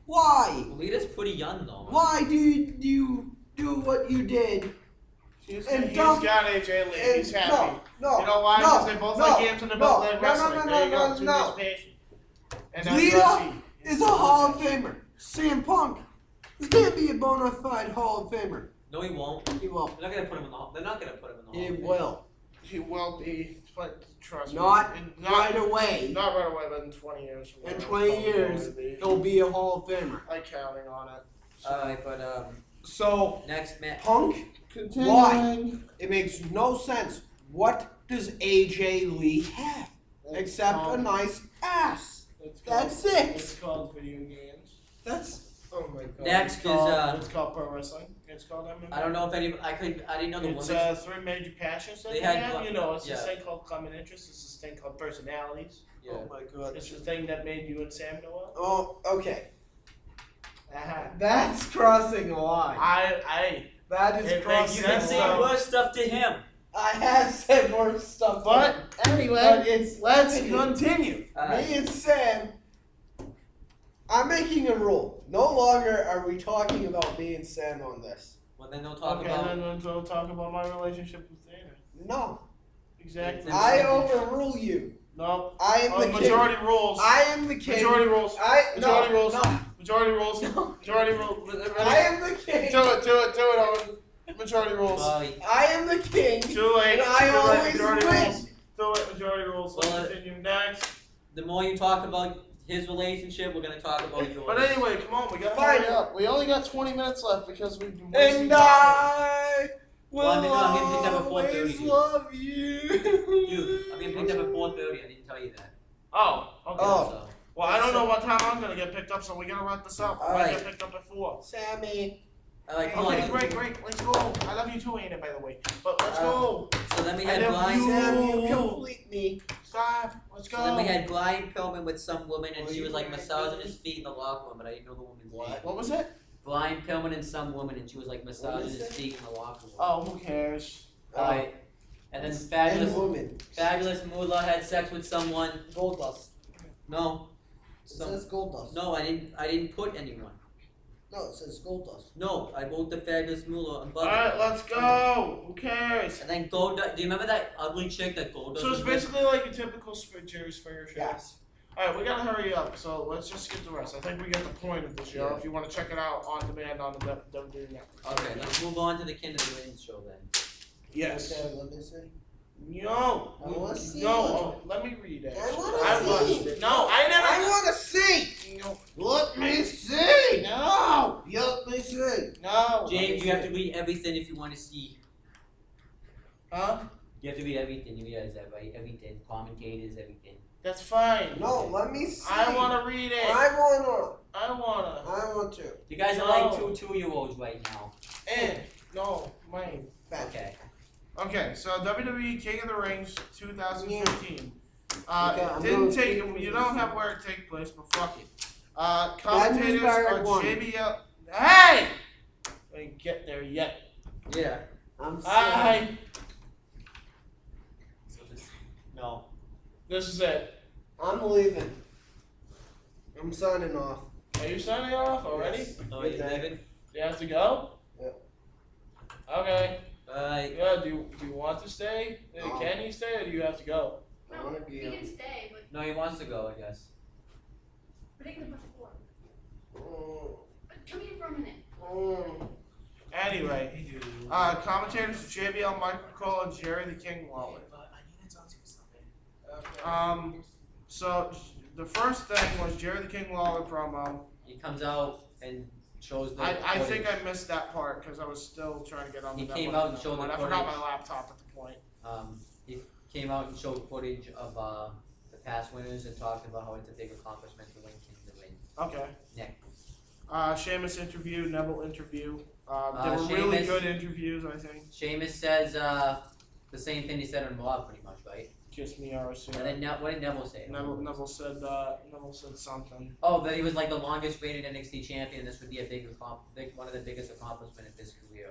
Why? Lita's pretty young though. Why do you do what you did? He's And got dump- AJ Lee. He's happy. No, You know why? no, Because they both no, like games in the belt leg wrestling. no, There you go. no, 2 no. days patient. And that's Lita Rusty. is a Hall of Famer. CM Punk is going to be a bona fide Hall of Famer. No, he won't. He will. They're not gonna put him in the. They're not gonna put him in the. He Hall of Fame. will. He will be, but trust Not me. right away. Not right away, but in 20 years from now. In it's 20 probably years, going to be. he'll be a Hall of Famer. I'm counting on it. Alright, but So, next match. Punk, why? It makes no sense. What does AJ Lee have? Except a nice ass. That's it. It's called video games. That's, oh my god. Next It's is called, it's called pro wrestling. It's called MMA. I don't know if any. I didn't know the It's women's. 3 major passions that They they had have. one- You know, it's yeah. this thing called common interests. It's this thing called personalities. Yeah. Oh my god. It's the thing that made you and Sam go out. Oh, okay. Uh-huh. That's crossing a line. That is It makes crossing You can sense, a say line. though. worse stuff to him. I have said more stuff. But but anyway, it's let's me continue. and Sam. I'm making a rule. No longer are we talking about me and Sam on this. Well, then they'll talk Okay, about. then we'll talk about my relationship with Dana. No, Exactly. I overrule you. No. I am the king. Majority rules. I am the king. Majority rules. Majority no, rules. no. Majority rules. No. Majority rules. Ready? I am the king. Do it, Owen. Majority rules. I am the king. Too late. And I Too always late. Majority win. rules. Do it. Majority rules. Let's Well, continue next. the more you talk about his relationship, we're gonna talk about yours. But anyway, come on. We gotta Fine. hurry up. We only got 20 minutes left because we've been And wasting time. I Well, I'm getting picked up at 4:30, always dude. love you. Dude, I'm getting picked up at 4:30. I didn't tell you that. Oh, okay. Oh. So, Well, I don't know what time I'm gonna get picked up, so we gotta wrap this up. I might Alright. get picked up at 4. Sammy. come Okay, on. great. Let's go. I love you too, Aiden, by the way. But let's go. So then we I had love blind. you. Sam, you complete me. Stop. Let's go. So then we had blind Pillman with some woman, and Oh, she you was like were massaging right. his feet in the locker room, but I didn't know the woman's name. What was it? Blind Pillman and some woman, and she was like massaging is his it? feet in the locker room. Oh, who cares? Alright. And then And woman. Fabulous Moolah had sex with someone. Gold dust. No. It says gold dust. No, I didn't put anyone. No, it says gold dust. No, I wrote the Fabulous Moolah above. Alright, let's go. Who cares? And then Gold. Do you remember that ugly chick that Gold? So it's basically like a typical Jerry Springer show. Yes. Alright, we gotta hurry up, so let's just skip the rest. I think we get the point of the show Yeah. if you want to check it out on demand on the WWE Network. Okay, let's move on to the King of the Ring show then. Yes. Okay, let me see. No. I wanna see No, it. oh, let me read it. I wanna watched see. it. No, I never. I want to see. No. Let me see. No. Let me see. No. James, you have to read everything if you want to see. Huh? You have to read everything. You realize that, right? Everything. Commentators, everything. That's fine. No, let me see. I want to read it. I want I want I want to. You guys are like two-year-olds right now. to. And no, mine. Back. Okay. Okay, so WWE King of the Rings 2015. Okay, I'm It didn't gonna take. keep You don't have where it take place, but fuck it. Magnus Commentators are Barrett won. JBL. Hey! I didn't get there yet. Yeah. I'm sorry. Hi. No. This is it. I'm leaving. I'm signing off. Are you signing off already? Yes. Oh, Good you day. leaving? You have to go? Yeah. Okay. Bye. Yeah, do you want to stay? No. Can you stay or do you have to go? I want to You be. can stay, but No, he wants to go, I guess. we're taking a bunch of work. Mm, But come here for a minute. mm. Anyway, commentators are JBL, Michael Cole, and Jerry the King Lawler. So the first thing was Jerry the King Lawler promo. He comes out and shows the. I think footage. I missed that part because I was still trying to get on the He network. came out and showed the I forgot footage. my laptop at the point. He came out and showed footage of the past winners and talked about how it's a big accomplishment to win King of the Ring. Okay. Nick. Sheamus interview, Neville interview. They were really Sheamus- good interviews, I think. Sheamus says the same thing he said on Raw, pretty much, right? Kiss me, RC. And then what did Neville say? Neville said something. Oh, that he was like the longest reigning NXT champion. This would be a one of the biggest accomplishments of his career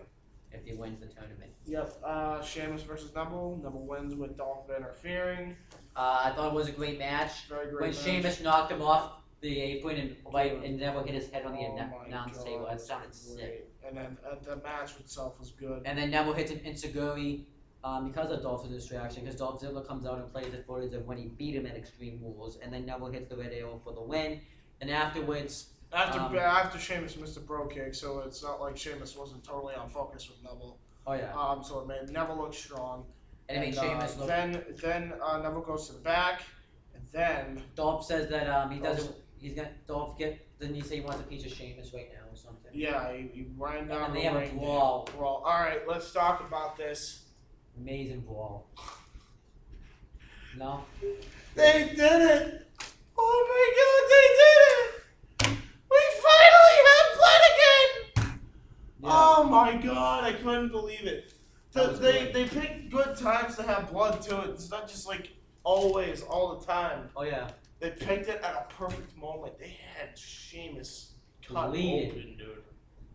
if he wins the tournament. Yep. Sheamus versus Neville. Neville wins with Dolph interfering. I thought it was a great match. Very great When match. Sheamus knocked him off the apron and Neville hit his head on the Oh my announce God, table, that that's sounded sick. great. And then the match itself was good. And then Neville hits an Inseguri because of Dolph's distraction, because Dolph Ziggler comes out and plays the footage of when he beat him at Extreme Rules, and then Neville hits the Red Arrow for the win. And afterwards, After Sheamus missed a bro kick, so it's not like Sheamus wasn't totally on focus with Neville. oh yeah, So it made Neville look strong. and it made Sheamus look. Then Neville goes to the back, and then Dolph says that he doesn't. He's gonna Didn't he say he wants a piece of Sheamus right now or something? yeah, he ran down And the they have a ring. brawl. All right, let's talk about this. Amazing brawl. No. They did it! Oh my God, they did it! We finally have blood again! Yeah. Oh my God, I couldn't believe it. That was They great. picked good times to have blood to it. It's not just like always, all the time. Oh yeah. They picked it at a perfect moment. They had Sheamus cut Bleeding. open, dude.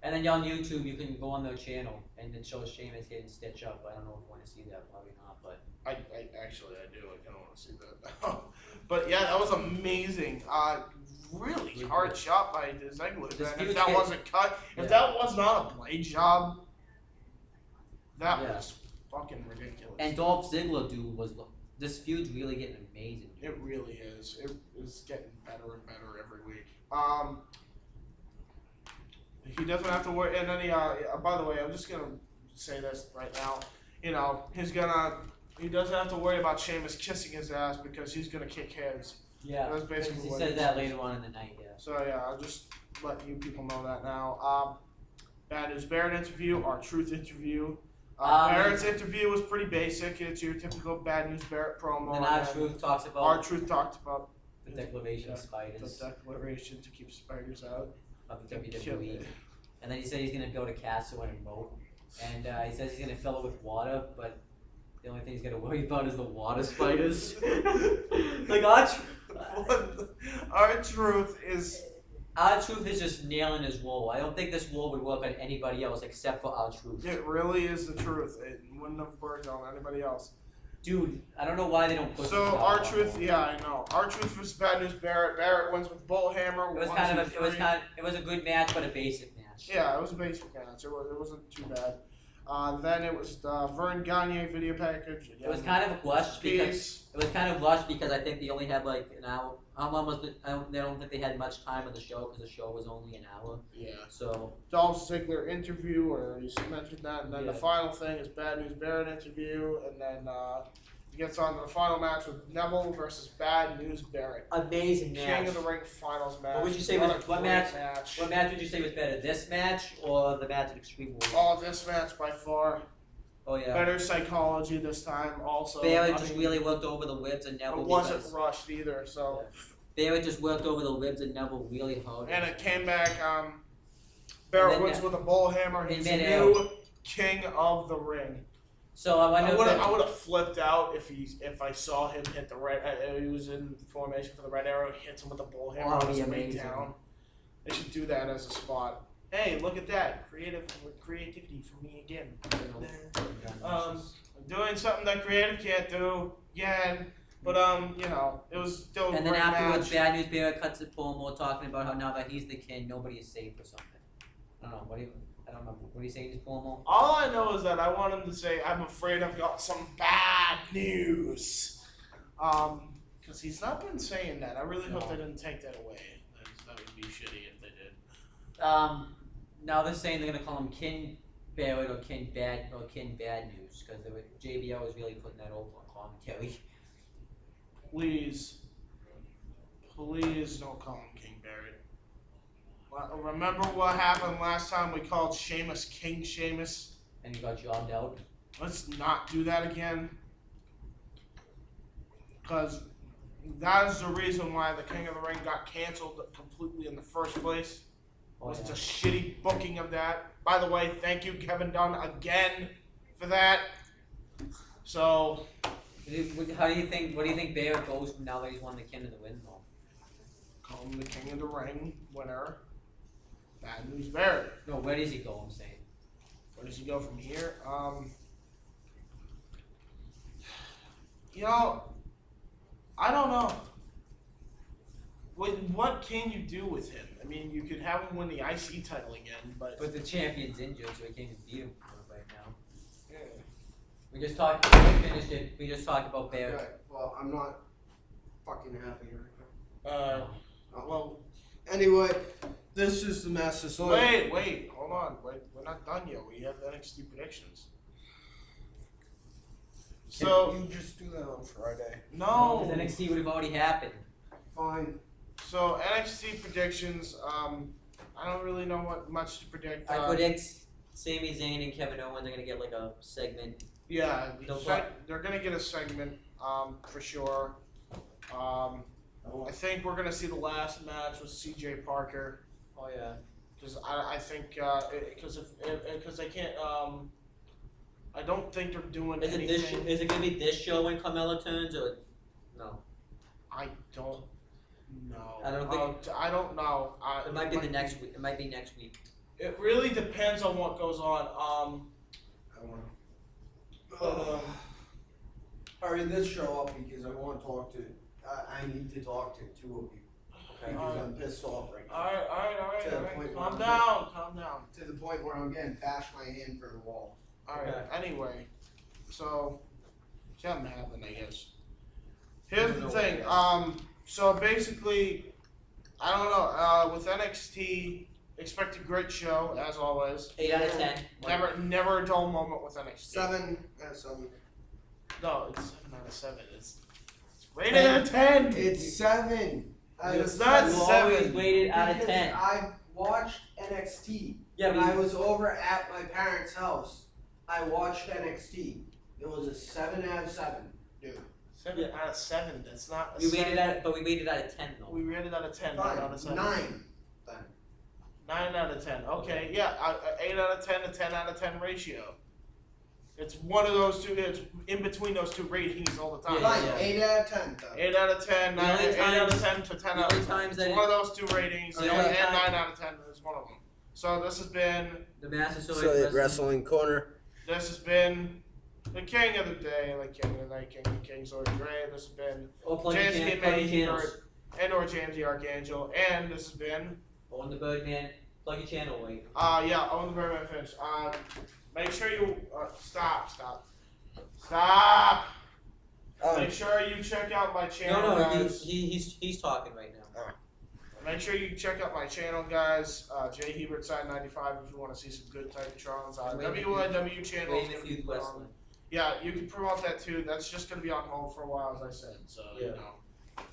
And then on YouTube, you can go on their channel and it shows Sheamus getting stitched up. I don't know if you want to see that, probably not, but I actually I do. I kind of want to see that. But yeah, that was amazing. Really hard shot by Ziggler. This Man. If huge that hit. wasn't cut, Yeah. if that was not a blade job, that Yeah. was fucking ridiculous. and Dolph Ziggler this feud's really getting amazing. It really is. It is getting better and better every week. He doesn't have to worry. And then by the way, I'm just gonna say this right now. You know, he doesn't have to worry about Sheamus kissing his ass because he's gonna kick his. Yeah. That's basically He what says it that is. later on in the night. Yeah. So yeah, I'll just let you people know that now. Bad News Barrett interview, our Truth interview. Barrett's interview was pretty basic. It's your typical Bad News Barrett promo. And R-Truth talks about R-Truth talked about the declaration of the spiders declaration to keep spiders out. of the WWE. And then he said he's gonna build a castle in a moat. And he says he's gonna fill it with water, but the only thing he's gonna worry about is the water spiders. Like R-Truth is. R-Truth is just nailing his role. I don't think this role would work on anybody else except for R-Truth. It really is the truth. It wouldn't have worked on anybody else. Dude, I don't know why they don't put So this guy R-Truth, on. yeah, I know. R-Truth versus Bad News Barrett. Barrett wins with Bullhammer. It was a good match, but a basic match. Yeah, it was a basic match. It wasn't too bad. Then it was the Verne Gagne video package. It was kind of a rush because I think they only had like an hour. How long was it? I don't think they had much time on the show because the show was only an hour. Yeah. So Dolph Ziggler interview, or you mentioned that, and then the Yeah. final thing is Bad News Barrett interview, and then he gets on to the final match with Neville versus Bad News Barrett. amazing King match. of the Ring finals match. What would you say What was a what great match? What match would you say was better? This match or the match at Extreme Rules? Oh, this match by far. Oh yeah. Better psychology this time also. Barrett I just mean, really worked over the ribs and Neville. it wasn't because rushed either, so. Barrett just worked over the ribs and Neville really hard. And it came back, Barrett And then- wins with a bullhammer. He's the midair. new king of the ring. So I wonder. I would have flipped out if I saw him hit the red. He was in formation for the red arrow. He hits him with the bullhammer Oh, on that'd his be way amazing. down. They should do that as a spot. Hey, look at that creativity for me again. Doing something that creative can't do again. But it was still a And then great afterwards, match. Bad News Barrett cuts the promo talking about how now that he's the king, nobody is safe or something. I don't know. I don't remember. What do you say in his promo? All I know is that I want him to say, "I'm afraid I've got some bad news," because he's not been saying that. I really hope they didn't take that away. That would be shitty if they did. Now they're saying they're gonna call him King Barrett or King Bad News because JBL was really putting that over on commentary. Please don't call him King Barrett. Remember what happened last time we called Sheamus King Sheamus? And he got jobbed out. Let's not do that again. Because that is the reason why the King of the Ring got canceled completely in the first place. Oh, Was yeah. the shitty booking of that. By the way, thank you, Kevin Dunn, again for that. So, How do you think? What do you think Barrett goes from now that he's won the King of the Ring? Though? call him the King of the Ring winner. Bad News Barrett. No, where does he go? I'm saying. Where does he go from here? I don't know. What can you do with him? I mean, you could have him win the IC title again, but But the champion's injured, so he can't even beat him right now. yeah. We just talked. We finished it. We just talked about Barrett. Okay, well, I'm not fucking happy right Uh, now. well, Anyway, this is the Massasoit. wait, hold on. We're not done yet. We have NXT predictions. So, You just do that on Friday. no. Because NXT would have already happened. Fine. So, NXT predictions, I don't really know what much to predict. I predict Sami Zayn and Kevin Owens are gonna get like a segment. Yeah, They'll talk. they're going to get a segment, for sure. I think we're going to see the last match with CJ Parker. Oh yeah. Because I think, because they can't, I don't think they're doing Is it anything. Is it gonna be this show when Carmella turns or no? I don't know. I don't think- I don't know. It might be the next week. It might be next week. It really depends on what goes on. I want to. Hurry this show up because I want to talk to. I need to talk to two of you Okay. because I'm pissed off right now. All To the right. point Calm where down. To the point where I'm getting bashed my hand for the wall. All right. Okay. Anyway, so something happened, I guess. Here's the No thing. way. So basically, I don't know. With NXT, expect a great show as always. 8 out of 10. Never a dull moment with NXT. 7 7. No, it's 7 out of 7. It's rated at 10. It's 7. It's not You 7. always rated out of Because 10. I watched NXT Yeah, when I but was over at my parents' house. I watched NXT. It was a 7 out of 7, dude. 7 out of 7. That's not a We 7. rated it, but we rated it out of 10 though. We rated out of 10. Fine. 9 out of 7. 9. Then. 9 out of 10. Okay, yeah. 8 out of 10 to 10 out of 10 ratio. It's one of those two. It's in between those two ratings all the time. Yeah, Fine. yeah. 8 out of 10. Though. 8 out of 10, The 9, only 8 out of times- 10 to 10 the out only of 10. times It's that one of those two ratings, The and only 9 time- out of 10 is one of them. So this has been The Massasoit So wrestling corner. this has been the king of the day, like king of the night, king of the kings, Lord Gray. This has been Or plug your James channel, Hitman plug your channels. Hebert and or James the Archangel, and this has been Owen the Birdman, plug your channel, wait. yeah, Owen the Birdman Finch. Make sure you stop. Make sure you check out my channel, No, guys. he's talking right now. Make sure you check out my channel, guys. J Hebert Side 95 if you want to see some good Titantrons. WIW channel. Wait a few wrestling. Yeah, you can promote that too. That's just gonna be on hold for a while, as I said. So you Yeah. know.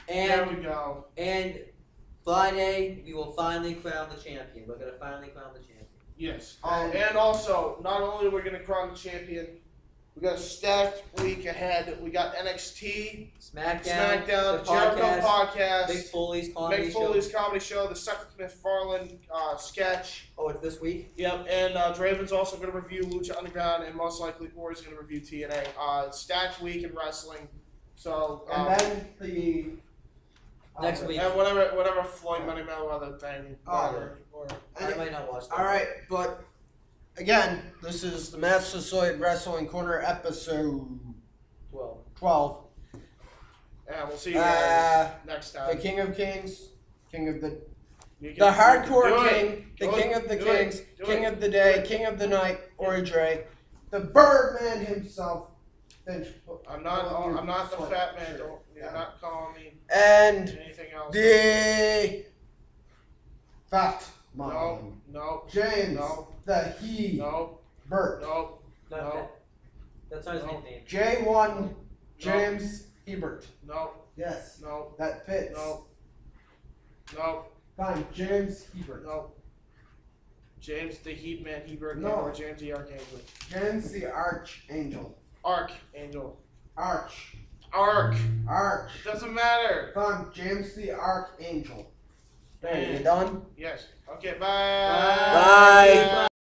There And we go. and Friday we will finally crown the champion. We're gonna finally crown the champion. Yes. And also, not only are we gonna crown the champion, we got a stacked week ahead. We got NXT, SmackDown, SmackDown, the Jericho podcast, Mick Foley's comedy Mick Foley's comedy show, the Seth MacFarlane sketch. Oh, it's this week? Yep, and Draven's also going to review Lucha Underground, and most likely Corey's going to review TNA. Stacked week in wrestling. So And then the Next week. and whatever Floyd Money Mayweather thing. Whatever. I might not watch that. All right, but again, this is the Massasoit Wrestling Corner episode 12. Yeah, we'll see you guys next The time. King of Kings, King of the You can- the hardcore do it. king, the Do king it. of the Do it. kings, Do king it. of the day, king of the night, Ori Dre, the Birdman himself, Finch. I'm not the Sweat fat man. shirt. Don't you're Yeah. not calling me And anything else. the fat mom, No. James, No. the he, No. Bert, No. No, No. that's not his No. nickname. J1, James Hebert. No. Yes, No. that fits. No. No. Fine, James Hebert. No. James the Heat Man Hebert No. or James the Archangel. James the Archangel. Archangel. Arch. Arch. Arch. Doesn't matter. Fine, James the Archangel. There, you Yeah. done? Yes. Okay, Bye. Bye.